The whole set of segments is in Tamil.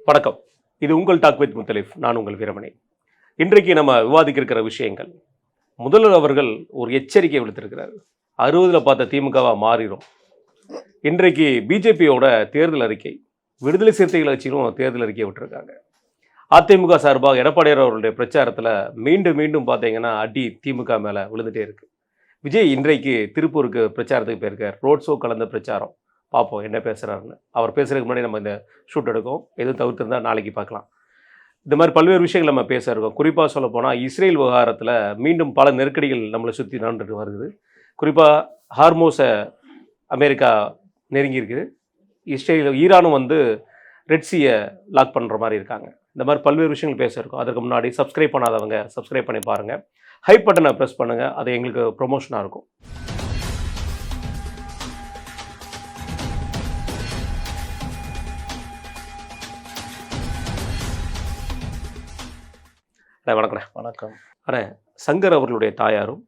வணக்கம். இது உங்கள் டாக் வித் முத்தலிஃப். நான் உங்கள் வீரமணி. இன்றைக்கு நம்ம விவாதிக்க இருக்கிற விஷயங்கள், முதல்வர் அவர்கள் ஒரு எச்சரிக்கை விடுத்திருக்கிறார். 60ல் பார்த்த திமுகவா மாறிடும். இன்றைக்கு பிஜேபியோட தேர்தல் அறிக்கை, விடுதலை சிறுத்தைகள் கட்சியிலும் தேர்தல் அறிக்கை விட்டுருக்காங்க. அதிமுக சார்பாக எடப்பாடியார் அவர்களுடைய பிரச்சாரத்தில் மீண்டும் மீண்டும் பார்த்தீங்கன்னா அடி திமுக மேலே விழுந்துட்டே இருக்கு. விஜய் இன்றைக்கு திருப்பூருக்கு பிரச்சாரத்துக்கு போயிருக்கார். ரோட் ஷோ கலந்த பிரச்சாரம். பார்ப்போம் என்ன பேசுகிறாருன்னு. அவர் பேசுகிறதுக்கு முன்னாடி நம்ம இந்த ஷூட் எடுக்கோம். எதுவும் தவிர்த்திருந்தால் நாளைக்கு பார்க்கலாம். இந்த மாதிரி பல்வேறு விஷயங்கள் நம்ம பேச இருக்கோம். குறிப்பாக சொல்ல போனால் இஸ்ரேல் விவகாரத்தில் மீண்டும் பல நெருக்கடிகள் நம்மளை சுற்றி நடந்துட்டு வருது. குறிப்பாக ஹார்மோஸை அமெரிக்கா நெருங்கி இருக்குது. ஈரானும் ரெட்சியை லாக் பண்ணுற மாதிரி இருக்காங்க. இந்த மாதிரி பல்வேறு விஷயங்கள் பேச இருக்கோம். அதற்கு முன்னாடி சப்ஸ்கிரைப் பண்ணாதவங்க சப்ஸ்கிரைப் பண்ணி பாருங்கள். ஹைப் பட்டனை ப்ரெஸ் பண்ணுங்கள். அது எங்களுக்கு ப்ரொமோஷனாக இருக்கும். வணக்கம். வணக்கம். ஆனால் சங்கர் அவர்களுடைய தாயாரும்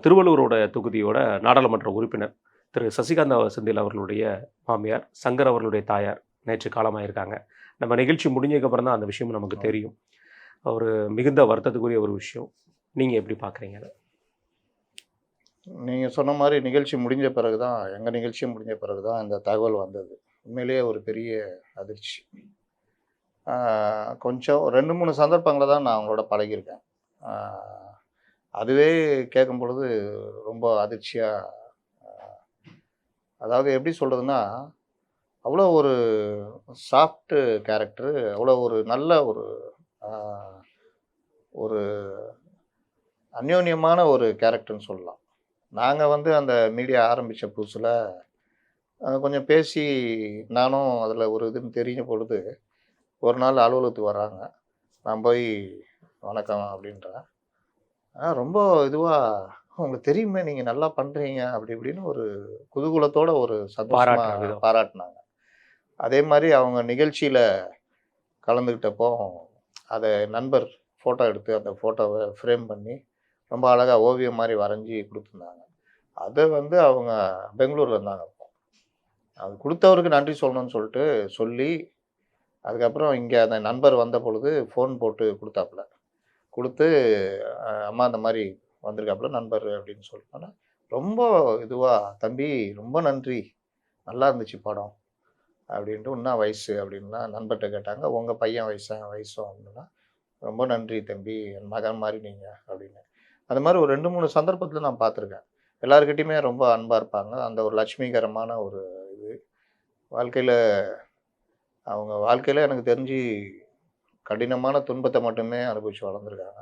திருவள்ளூரோட தொகுதியோட நாடாளுமன்ற உறுப்பினர் திரு சசிகாந்தா செந்தில் அவர்களுடைய மாமியார் சங்கர் அவர்களுடைய தாயார் நேற்று காலமாயிருக்காங்க. நம்ம நிகழ்ச்சி முடிஞ்சதுக்கப்புறம் தான் அந்த விஷயமும் நமக்கு தெரியும். ஒரு மிகுந்த வருத்தத்துக்குரிய ஒரு விஷயம். நீங்கள் எப்படி பார்க்குறீங்க? நீங்கள் சொன்ன மாதிரி நிகழ்ச்சி முடிஞ்ச பிறகு தான், எங்கள் நிகழ்ச்சியும் முடிஞ்ச பிறகு தான் இந்த தகவல் வந்தது. உண்மையிலேயே ஒரு பெரிய அதிர்ச்சி. கொஞ்சம் 2-3 சந்தர்ப்பங்களை தான் நான் அவங்களோட பழகியிருக்கேன். அதுவே கேட்கும் பொழுது ரொம்ப அதிர்ச்சியாக, அதாவது எப்படி சொல்கிறதுன்னா, அவ்வளோ ஒரு சாஃப்ட்டு கேரக்டரு, அவ்வளோ ஒரு நல்ல ஒரு அந்யோன்யமான ஒரு கேரக்டர்னு சொல்லலாம். நாங்கள் அந்த மீடியா ஆரம்பித்த புதுசில் கொஞ்சம் பேசி, நானும் அதில் ஒரு இதுன்னு தெரிஞ்ச பொழுது ஒரு நாள் அலுவலகத்துக்கு வர்றாங்க. நான் போய் வணக்கம் அப்படின்றேன். ரொம்ப இதுவாக, உங்களுக்கு தெரியுமே நீங்கள் நல்லா பண்ணுறீங்க அப்படி இப்படின்னு ஒரு குதூகலத்தோட ஒரு சந்தோஷமாக பாராட்டினாங்க. அதே மாதிரி அவங்க நிகழ்ச்சியில் கலந்துக்கிட்டப்போ அதை நண்பர் ஃபோட்டோ எடுத்து அந்த ஃபோட்டோவை ஃப்ரேம் பண்ணி ரொம்ப அழகாக ஓவியம் மாதிரி வரைஞ்சி கொடுத்துருந்தாங்க. அதை அவங்க பெங்களூரில் இருந்தாங்க. அது கொடுத்தவருக்கு நன்றி சொல்லணும்னு சொல்லிட்டு சொல்லி, அதுக்கப்புறம் இங்கே அந்த நண்பர் வந்த பொழுது ஃபோன் போட்டு கொடுத்து, அம்மா அந்த மாதிரி வந்திருக்காப்புல நண்பர் அப்படின்னு சொல்லிட்டோன்னா, ரொம்ப இதுவாக, தம்பி ரொம்ப நன்றி, நல்லா இருந்துச்சு படம் அப்படின்ட்டு. இன்னும் வயசு அப்படின்னா நண்பர்கிட்ட கேட்டாங்க, உங்கள் பையன் வயசும் அப்படின்னா, ரொம்ப நன்றி தம்பி, என் மகன் மாதிரி நீங்கள் அப்படின்னு. அது மாதிரி ஒரு 2-3 சந்தர்ப்பத்தில் நான் பார்த்துருக்கேன். எல்லாருக்கிட்டையுமே ரொம்ப அன்பாக இருப்பாங்க. அந்த ஒரு லட்சுமிகரமான ஒரு இது அவங்க வாழ்க்கையில் எனக்கு தெரிஞ்சு கடினமான துன்பத்தை மட்டுமே அனுபவித்து வளர்ந்துருக்காங்க.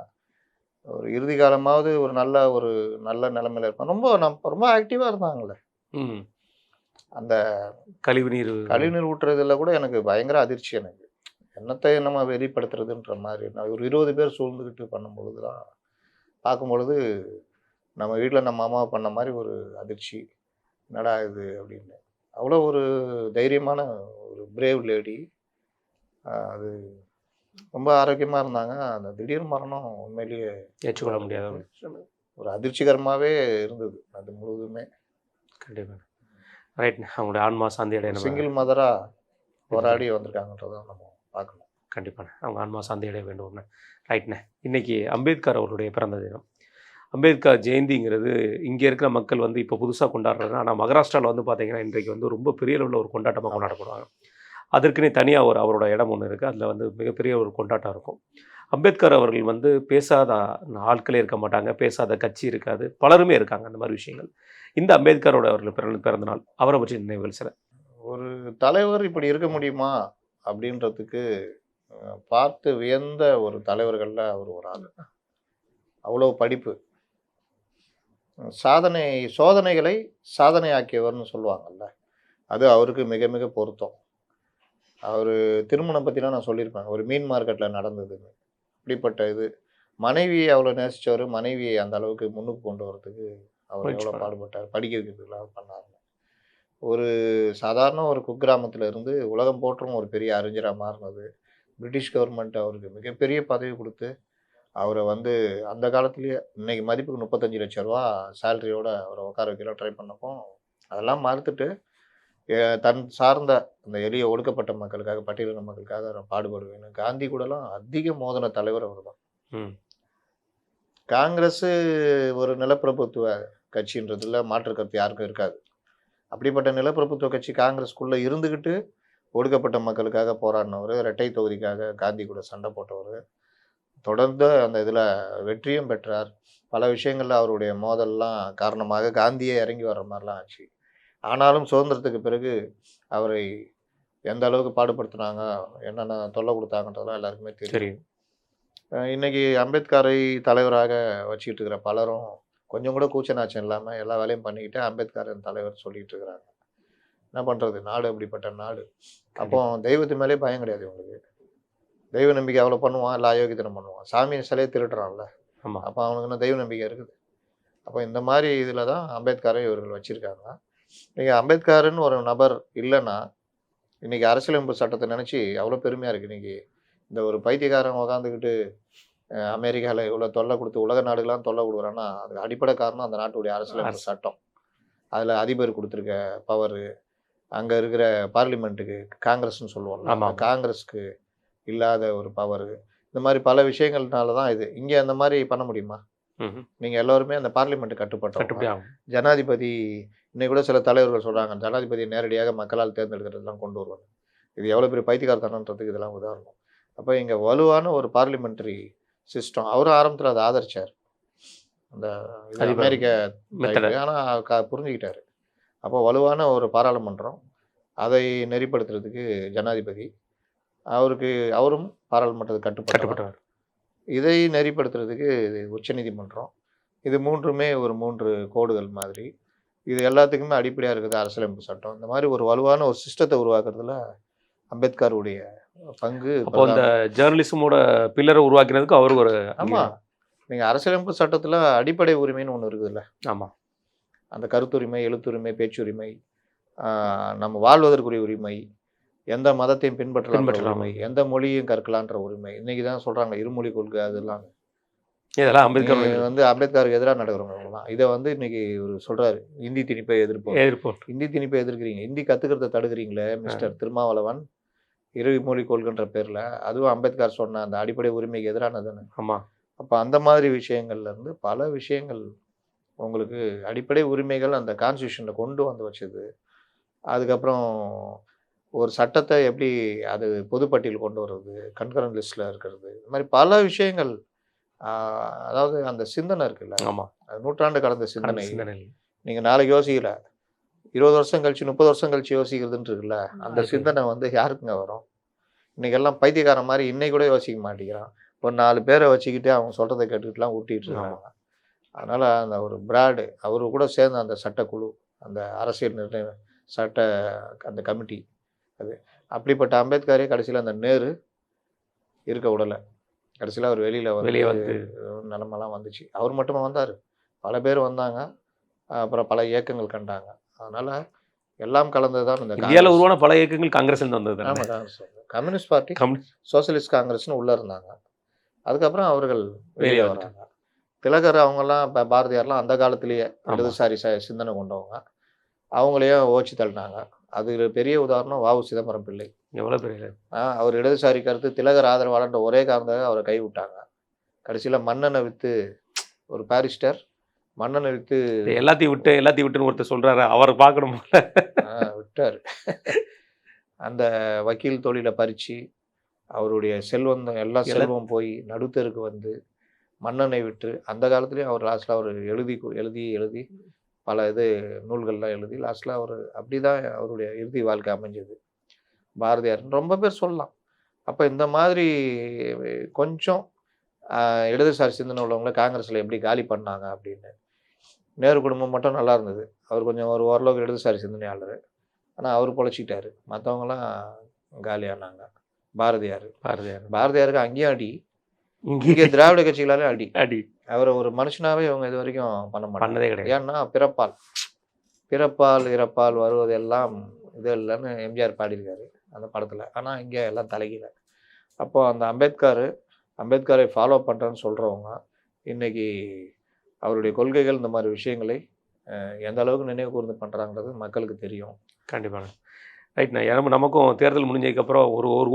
ஒரு இறுதி காலமாவது ஒரு நல்ல நிலைமையில் இருப்பாங்க. ரொம்ப ஆக்டிவாக இருந்தாங்களே. அந்த கழிவுநீர் ஊட்டுறதுல கூட எனக்கு பயங்கர அதிர்ச்சி. எனக்கு என்னத்தை நம்ம வெளிப்படுத்துறதுன்ற மாதிரி, நான் ஒரு 20 பேர் சூழ்ந்துக்கிட்டு பண்ணும் பொழுது தான் பார்க்கும் பொழுது, நம்ம வீட்டில் நம்ம அம்மா பண்ண மாதிரி ஒரு அதிர்ச்சி. என்னடா இது அப்படின்னு. அவ்வளோ ஒரு தைரியமான ஒரு பிரேவ் லேடி. அது ரொம்ப ஆரோக்கியமாக இருந்தாங்க. அந்த திடீர் மரணம் உண்மையிலேயே ஏற்றுக்கொள்ள முடியாத ஒரு அதிர்ச்சிகரமாகவே இருந்தது அது முழுவதுமே. கண்டிப்பாக. ரைட். அவங்களுடைய ஆன்மா சாந்தி அடைய சிங்கிள் மதராக போராடி வந்திருக்காங்கன்றதை நம்ம பார்க்கணும். கண்டிப்பாக அவங்க ஆன்மா சாந்தி அடைய வேண்டும். ரைட்ண்ணே. இன்றைக்கி அம்பேத்கர் அவருடைய பிறந்த தினம். அம்பேத்கர் ஜெயந்திங்கிறது இங்கே இருக்கிற மக்கள் இப்போ புதுசாக கொண்டாடுறாங்க. ஆனால் மகாராஷ்டிராவில் பார்த்தீங்கன்னா இன்றைக்கு ரொம்ப பெரிய அளவில் ஒரு கொண்டாட்டமாக கொண்டாடப்படுவாங்க. அதற்குனே தனியாக அவரோட இடம் ஒன்று இருக்குது. அதில் மிகப்பெரிய ஒரு கொண்டாட்டம் இருக்கும். அம்பேத்கர் அவர்கள் பேசாத ஆட்களே இருக்க மாட்டாங்க, பேசாத கட்சி இருக்காது, பலருமே இருக்காங்க. அந்த மாதிரி விஷயங்கள். இந்த அம்பேத்கரோட அவர்கள் பிறந்த நாள், அவரை பற்றி நினைவுகள் சில. ஒரு தலைவர் இப்படி இருக்க முடியுமா அப்படின்றதுக்கு பார்த்து வியந்த ஒரு தலைவர்களில் அவர் ஒரு ஆள். அவ்வளோ படிப்பு, சோதனைகளை சாதனையாக்கியவர்னு சொல்லுவாங்கல்ல, அது அவருக்கு மிக மிக பொருத்தம். அவர் திருமணம் பற்றிலாம் நான் சொல்லியிருப்பேன். ஒரு மீன் மார்க்கெட்டில் நடந்ததுன்னு. இப்படிப்பட்ட இது, மனைவியை அவ்வளோ நேசித்தவர், மனைவியை அந்த அளவுக்கு முன்னுக்கு கொண்டு வரதுக்கு அவர் எவ்வளோ பாடுபட்டார், படிக்க வைக்கிறதுக்கெல்லாம் பண்ணாருங்க. ஒரு சாதாரண ஒரு குக்கிராமத்தில் இருந்து உலகம் போற்றும் ஒரு பெரிய அறிஞராக மாறினது. பிரிட்டிஷ் கவர்மெண்ட் அவருக்கு மிகப்பெரிய பதவி கொடுத்து அவரை அந்த காலத்துலேயே, இன்றைக்கி மதிப்புக்கு 35 லட்ச ரூபா சேலரியோடு அவரை உட்கார வைக்கலாம் ட்ரை பண்ணப்போ அதெல்லாம் மறுத்துட்டு தன் சார்ந்த அந்த எளிய ஒடுக்கப்பட்ட மக்களுக்காக, பட்டியலின மக்களுக்காக நான் பாடுபடுவேன்னு காந்தி கூடலாம் அதிக மோதின தலைவர் அவர் தான். ம். காங்கிரஸ் ஒரு நிலப்பிரபுத்துவ கட்சின்றதுல மாற்று கருத்து யாருக்கும் இருக்காது. அப்படிப்பட்ட நிலப்பிரபுத்துவ கட்சி காங்கிரஸ்க்குள்ள இருந்துகிட்டு ஒடுக்கப்பட்ட மக்களுக்காக போராடினவர், இரட்டை தொகுதிக்காக காந்தி கூட சண்டை போட்டவர், தொடர்ந்து அந்த இதில் வெற்றியும் பெற்றார். பல விஷயங்கள்ல அவருடைய மோதல்லாம் காரணமாக காந்தியே இறங்கி வர்ற மாதிரிலாம் ஆச்சு. ஆனாலும் சுதந்திரத்துக்கு பிறகு அவரை எந்த அளவுக்கு பாடுபடுத்தினாங்க, என்னென்ன தொல்லை கொடுத்தாங்கன்றதெல்லாம் எல்லாருக்குமே தெரியும். தெரியும். இன்னைக்கு அம்பேத்கரை தலைவராக வச்சுக்கிட்டு இருக்கிற பலரும் கொஞ்சம் கூட கூச்ச நாச்சம் இல்லாமல் எல்லா வேலையும் பண்ணிக்கிட்டு அம்பேத்கர் தலைவர் சொல்லிட்டு இருக்கிறாங்க. என்ன பண்ணுறது, நாடு அப்படிப்பட்ட நாடு. அப்போ தெய்வத்து மேலே பயம் கிடையாது இவங்களுக்கு. தெய்வ நம்பிக்கை அவ்வளோ பண்ணுவான், இல்லை அயோக்கியத்தனம் பண்ணுவான். சாமி சிலையை திருடுறான்ல, ஆமாம். அப்போ அவனுக்கு என்ன தெய்வ நம்பிக்கை இருக்குது? அப்போ இந்த மாதிரி இதில் தான் அம்பேத்கரை இவர்கள் வச்சுருக்காங்க. நீங்கள் அம்பேத்கர்னு ஒரு நபர் இல்லைன்னா இன்றைக்கி அரசியலமைப்பு சட்டத்தை நினச்சி அவ்வளோ பெருமையாக இருக்குது. இன்றைக்கி இந்த ஒரு பைத்தியக்காரன் உக்காந்துக்கிட்டு அமெரிக்காவில் இவ்வளோ தொல்லை கொடுத்து உலக நாடுகள்லாம் தொல்லை கொடுக்குறான்னா அதுக்கு அடிப்படை காரணம் அந்த நாட்டுடைய அரசியலமைப்பு சட்டம். அதில் அதிபர் கொடுத்துருக்க பவரு, அங்கே இருக்கிற பார்லிமெண்ட்டுக்கு காங்கிரஸ்ன்னு சொல்லுவோம்ல, காங்கிரஸ்க்கு இல்லாத ஒரு பவரு, இந்த மாதிரி பல விஷயங்கள்னால தான் இது. இங்கே அந்த மாதிரி பண்ண முடியுமா? நீங்கள் எல்லோருமே அந்த பார்லிமெண்ட்டு கட்டுப்பட்ட ஜனாதிபதி. இன்னைக்கு கூட சில தலைவர்கள் சொல்கிறாங்க ஜனாதிபதியை நேரடியாக மக்களால் தேர்ந்தெடுக்கிறதுலாம் கொண்டு வருவாங்க. இது எவ்வளோ பெரிய பைத்தியக்காரத்தனன்றதுக்கு இதெல்லாம் உதாரணம். அப்போ இங்கே வலுவான ஒரு பார்லிமெண்ட்ரி சிஸ்டம், அவரும் ஆரம்பத்தில் அதை ஆதரிச்சார், அந்த அமெரிக்க. ஆனால் புரிஞ்சுக்கிட்டாரு. அப்போ வலுவான ஒரு பாராளுமன்றம், அதை நெறிப்படுத்துறதுக்கு ஜனாதிபதி, அவரும் பாராளுமன்றத்தை கட்டுப்பட்டவர். இதை நெறிப்படுத்துறதுக்கு உச்சநீதிமன்றம். இது மூன்றுமே ஒரு 3 கோடுகள் மாதிரி. இது எல்லாத்துக்குமே அடிப்படையாக இருக்குது அரசியலமைப்பு சட்டம். இந்த மாதிரி ஒரு வலுவான ஒரு சிஸ்டத்தை உருவாக்குறதுல அம்பேத்கருடைய பங்கு. அப்போ இந்த ஜேர்னலிசமோட பில்லரை உருவாக்கினதுக்கு அவர் ஒரு. ஆமாம், நீங்கள் அரசியலமைப்பு சட்டத்தில் அடிப்படை உரிமைன்னு ஒன்று இருக்குதுல்ல. ஆமாம். அந்த கருத்துரிமை, எழுத்துரிமை, பேச்சுரிமை, நம்ம வாழ்வதற்குரிய உரிமை, எந்த மதத்தையும் பின்பற்றலாம் உரிமை, எந்த மொழியும் கற்கலான்ற உரிமை. இன்னைக்கு தான் சொல்கிறாங்க இருமொழி கொள்கை, அதெல்லாம் இதெல்லாம் அம்பேத்கர் அம்பேத்கருக்கு எதிராக நடக்கிறவங்கலாம். இதை இன்றைக்கி ஒரு சொல்கிறாரு, இந்தி திணிப்பை எதிர்ப்போம். இந்தி திணிப்பை எதிர்க்கிறீங்க, இந்தி கற்றுக்கிறத தடுக்கிறீங்களே மிஸ்டர் திருமாவளவன், இருமொழி கொள்கைன்ற பேரில். அதுவும் அம்பேத்கர் சொன்ன அந்த அடிப்படை உரிமைக்கு எதிரானதுன்னு. ஆமாம். அப்போ அந்த மாதிரி விஷயங்கள்லேருந்து பல விஷயங்கள் உங்களுக்கு அடிப்படை உரிமைகள் அந்த கான்ஸ்டியூஷனில் கொண்டு வந்து வச்சது. அதுக்கப்புறம் ஒரு சட்டத்தை எப்படி அது பொதுப்பட்டியல் கொண்டு வர்றது, கன்கரண்ட் லிஸ்ட்டில் இருக்கிறது, இந்த மாதிரி பல விஷயங்கள். அதாவது அந்த சிந்தனை இருக்குல்ல. ஆமாம். அது நூற்றாண்டு கடந்த சிந்தனை. நீங்கள் நாளைக்கு யோசிக்கல, 20 வருஷம் கழிச்சு 30 வருஷம் கழிச்சு யோசிக்கிறதுன்னு இருக்குல்ல, அந்த சிந்தனை யாருக்குங்க வரும்? இன்றைக்கெல்லாம் பைத்தியக்காரன் மாதிரி இன்னைக்கு கூட யோசிக்க மாட்டேங்கிறான். ஒரு 4 பேரை வச்சுக்கிட்டு அவங்க சொல்கிறத கேட்டுக்கிட்டுலாம் ஊட்டிகிட்டு இருக்காங்க. அதனால் அந்த ஒரு பிராடு அவரு கூட சேர்ந்த அந்த சட்டக்குழு, அந்த அரசியல் நிர்ணய சட்ட அந்த கமிட்டி, அது அப்படிப்பட்ட அம்பேத்கரே கடைசியில் அந்த நேரு இருக்க விடலை. கடைசியில் அவர் வெளியே வந்து நிலமெல்லாம் வந்துச்சு. அவர் மட்டுமா வந்தார், பல பேர் வந்தாங்க. அப்புறம் பல இயக்கங்கள் கண்டாங்க. அதனால் எல்லாம் கலந்தது தான் இந்த இந்தியாவில் உருவான பல இயக்கங்கள் காங்கிரஸ்ல வந்தது. ஆமாம், கம்யூனிஸ்ட் பார்ட்டி, சோசியலிஸ்ட் காங்கிரஸ்னு உள்ளே இருந்தாங்க. அதுக்கப்புறம் அவர்கள் வெளியே வராங்க. திலகர் அவங்கெல்லாம் இப்போ பாரதியார்லாம் அந்த காலத்திலேயே இடதுசாரி சிந்தனை கொண்டவங்க. அவங்களையும் ஓச்சி தள்ளினாங்க. அது பெரிய உதாரணம் வ.உ. சிதம்பரம் பிள்ளை. எவ்வளோ பெரிய அவர் இடதுசாரி கருத்து, திலகர் ஆதரவாளன்ற ஒரே காரணமாக அவரை கைவிட்டாங்க. கடைசியில் மன்னனை விற்று, ஒரு பாரிஸ்டர் மன்னனை விற்று எல்லாத்தையும் விட்டுன்னு ஒருத்தர் சொல்கிறாரு, அவரை பார்க்கணும் விட்டார். அந்த வக்கீல் தொழிலை பறித்து அவருடைய எல்லா செல்வம் போய் நடுத்தருக்கு வந்து மன்னனை விட்டு, அந்த காலத்துலேயும் அவர் லாஸ்ட்டில் அவர் எழுதி பல நூல்கள்லாம் எழுதி லாஸ்ட்டில் அவர் அப்படி தான் அவருடைய இறுதி வாழ்க்கை அமைஞ்சது. பாரதியார் ரொம்ப பேர் சொல்லலாம். அப்போ இந்த மாதிரி கொஞ்சம் இடதுசாரி சிந்தனை உள்ளவங்களை காங்கிரஸில் எப்படி காலி பண்ணாங்க அப்படின்னு. நேரு குடும்பம் மட்டும் நல்லா இருந்தது. அவர் கொஞ்சம் ஓரளவுக்கு இடதுசாரி சிந்தனையாளர். ஆனால் அவர் பொழைச்சிக்கிட்டாரு. மற்றவங்களாம் காலியானாங்க. பாரதியாருக்கு அங்கேயும் அடி, இங்கே திராவிட கட்சிகளாலே அடி. அவரை ஒரு மனுஷனாவே இவங்க இது வரைக்கும் பண்ண மாட்டாங்க. ஏன்னா பிறப்பால் இறப்பால் வருவதெல்லாம் இது இல்லைன்னு எம்ஜிஆர் பாடியிருக்காரு அந்த படத்தில். ஆனால் இங்கே எல்லாம் தலைகீழ. அப்போது அந்த அம்பேத்கரை ஃபாலோ பண்ணுறேன்னு சொல்கிறவங்க இன்றைக்கி அவருடைய கொள்கைகள் இந்த மாதிரி விஷயங்களை எந்த அளவுக்கு நினைவு கூர்ந்து பண்ணுறாங்கிறது மக்களுக்கு தெரியும். கண்டிப்பாக. ரைட்ண்ணா. ஏன்னா நமக்கும் தேர்தல் முடிஞ்சதுக்கப்புறம்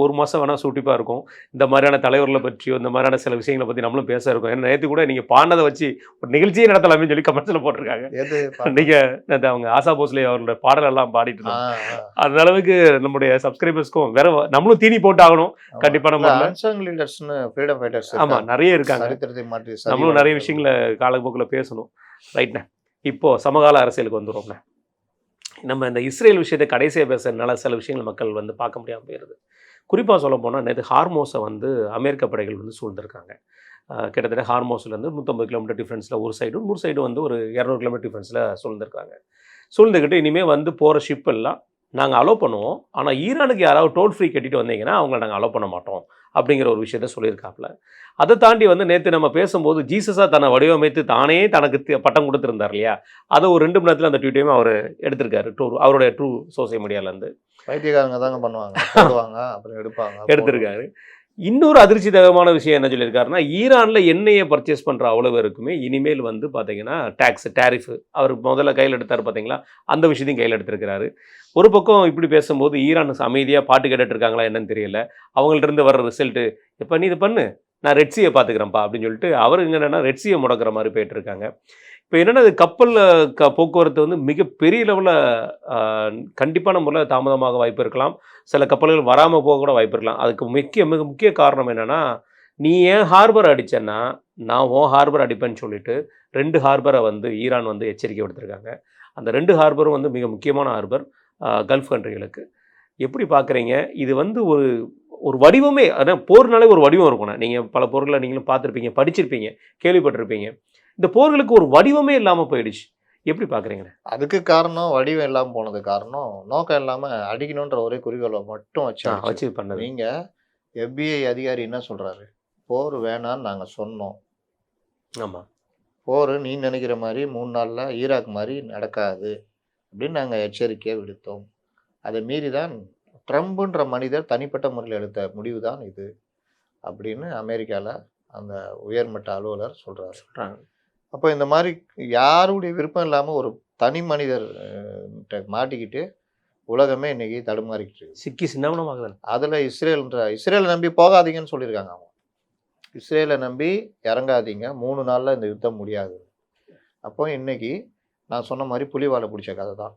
ஒரு மாதம் வேணால் சூட்டிப்பாக இருக்கும். இந்த மாதிரியான தலைவர்களை பற்றியோ இந்த மாதிரியான சில விஷயங்களை பற்றி நம்மளும் பேச இருக்கோம். ஏன்னா நேற்று கூட நீங்கள் பாடினதை வச்சு ஒரு நிகழ்ச்சியே நடத்தலாமே சொல்லி கமெண்ட்ஸில் போட்டிருக்காங்க. எது நீங்கள் அவங்க ஆசா போஸ்லே அவரோட பாடலெல்லாம் பாடிட்டு இருந்தாங்க. அந்த அளவுக்கு நம்முடைய சப்ஸ்கிரைபர்ஸ்க்கும் வேற நம்மளும் தீனி போட்டு ஆகணும். கண்டிப்பாக நம்ம அன்சங் லீடர்ஸ்னு ஃப்ரீடம் ஃபைட்டர்ஸ் ஆமாம் நிறைய இருக்காங்க. சரித்திரத்தை மாற்றி நம்மளும் நிறைய விஷயங்களை காலப்போக்கில் பேசணும். ரைட்ண்ணே. இப்போது சமகால அரசியலுக்கு வந்துடும்ண்ணே. நம்ம இந்த இஸ்ரேல் விஷயத்தை கடைசியாக பேசுறதுனால சில விஷயங்கள் மக்கள் வந்து பார்க்க முடியாமல் போயிடுது. குறிப்பாக சொல்ல போனால் நேற்று ஹார்மோஸை வந்து அமெரிக்க படைகள் வந்து சூழ்ந்திருக்காங்க. கிட்டத்தட்ட ஹார்மோஸ்லேருந்து 150 கிலோமீட்டர் டிஃப்ரென்ஸில் ஒரு சைடு, இன்னொரு சைடு வந்து ஒரு 200 கிலோமீட்டர் டிஃப்ரென்ஸில் சூழ்ந்திருக்காங்க. சூழ்ந்துக்கிட்டு இனிமேல் வந்து போகிற ஷிப் எல்லாம் நாங்கள் அலோவ் பண்ணுவோம், ஆனால் ஈரானுக்கு யாராவது டோல் ஃப்ரீ கட்டிட்டு வந்தீங்கன்னா அவங்கள நாங்கள் அலோவ் பண்ண மாட்டோம் அப்படிங்கிற ஒரு விஷயத்த சொல்லியிருக்காப்புல. அதை தாண்டி வந்து நேற்று நம்ம பேசும்போது ஜீசஸாக தன்னை வடிவமைத்து தானே தனக்கு பட்டம் கொடுத்துருந்தார் இல்லையா, அதை ஒரு 2 மணி நேரத்தில் அந்த ட்வீட்டையும் அவர் எடுத்திருக்காரு. அவருடைய ட்ரூ சோசியல் மீடியாவிலேருந்து. வைத்தியக்காரங்க தாங்க பண்ணுவாங்க, போடுவாங்க அப்புறம் எடுத்திருக்காரு. இன்னொரு அதிர்ச்சிகரமான விஷயம் என்ன சொல்லியிருக்காருன்னா, ஈரானில் எண்ணெயை பர்ச்சேஸ் பண்ணுற அவ்வளோ பேருக்குமே இனிமேல் வந்து பார்த்தீங்கன்னா டேரிஃப் அவர் முதல்ல கையில் எடுத்தார் பார்த்தீங்களா, அந்த விஷயத்தையும் கையில் எடுத்திருக்கிறாரு. ஒரு பக்கம் இப்படி பேசும்போது ஈரான் அமைதியாக பாட்டு கேட்டுட்டு இருக்காங்களா என்னன்னு தெரியல. அவங்கள்ட்ட வர்ற ரிசல்ட்டு எப்போ நீ இது பண்ணு நான் ரெட்சியை பார்த்துக்கிறேன்ப்பா அப்படின்னு சொல்லிட்டு அவர் இங்கே என்னென்னா ரெட்சியை முடக்கிற மாதிரி போயிட்டு இருக்காங்க. இப்போ என்னென்னா அது கப்பலில் போக்குவரத்து வந்து மிகப்பெரிய லெவலில் கண்டிப்பான முறையில் தாமதமாக வாய்ப்பு இருக்கலாம். சில கப்பல்கள் வராமல் போக கூட வாய்ப்பு இருக்கலாம். அதுக்கு மிக முக்கிய காரணம் என்னென்னா, நீ ஏன் ஹார்பர் அடித்தேன்னா நான் ஹார்பர் அடிப்பேன்னு சொல்லிட்டு 2 ஹார்பரை வந்து ஈரான் வந்து எச்சரிக்கை விடுத்திருக்காங்க. அந்த 2 ஹார்பரும் வந்து மிக முக்கியமான ஹார்பர் கல்ஃப் கண்ட்ரிகளுக்கு. எப்படி பார்க்குறீங்க? இது வந்து ஒரு வடிவமே, அதான் போர்னாலே ஒரு வடிவம் இருக்கணும். நீங்கள் பல போர்களை நீங்களும் பார்த்துருப்பீங்க, படிச்சிருப்பீங்க, கேள்விப்பட்டிருப்பீங்க. இந்த போர்களுக்கு ஒரு வடிவமே இல்லாமல் போயிடுச்சு. எப்படி பார்க்குறீங்க? அதுக்கு காரணம் வடிவம் இல்லாமல் போனது காரணம் நோக்கம் இல்லாமல் அடிக்கணுன்ற ஒரே குறிக்கோளை மட்டும் வச்சு பண்ணது. நீங்கள் FBI அதிகாரி என்ன சொல்கிறாரு? போர் வேணான்னு நாங்கள் சொன்னோம். ஆமாம், போர் நீ நினைக்கிற மாதிரி 3 நாளில் ஈராக் மாதிரி நடக்காது அப்படின்னு நாங்கள் எச்சரிக்கையை விடுத்தோம். அதை மீறி தான் ட்ரம்ப்ன்ற மனிதர் தனிப்பட்ட முறையில் எடுத்த முடிவு தான் இது அப்படின்னு அமெரிக்காவில் அந்த உயர்மட்ட அலுவலர் சொல்கிறாங்க. அப்போ இந்த மாதிரி யாருடைய விருப்பம் இல்லாமல் ஒரு தனி மனிதர் மாட்டிக்கிட்டு உலகமே இன்னைக்கு தடுமாறிக்கிட்டு சிக்கி சின்னவனமாகுது. அதில் இஸ்ரேலை நம்பி போகாதீங்கன்னு சொல்லியிருக்காங்க. அவங்க இஸ்ரேலை நம்பி இறங்காதீங்க, 3 நாளில் இந்த யுத்தம் முடியாது. அப்போ இன்னைக்கு நான் சொன்ன மாதிரி புலிவாலை பிடிச்ச கதை தான்.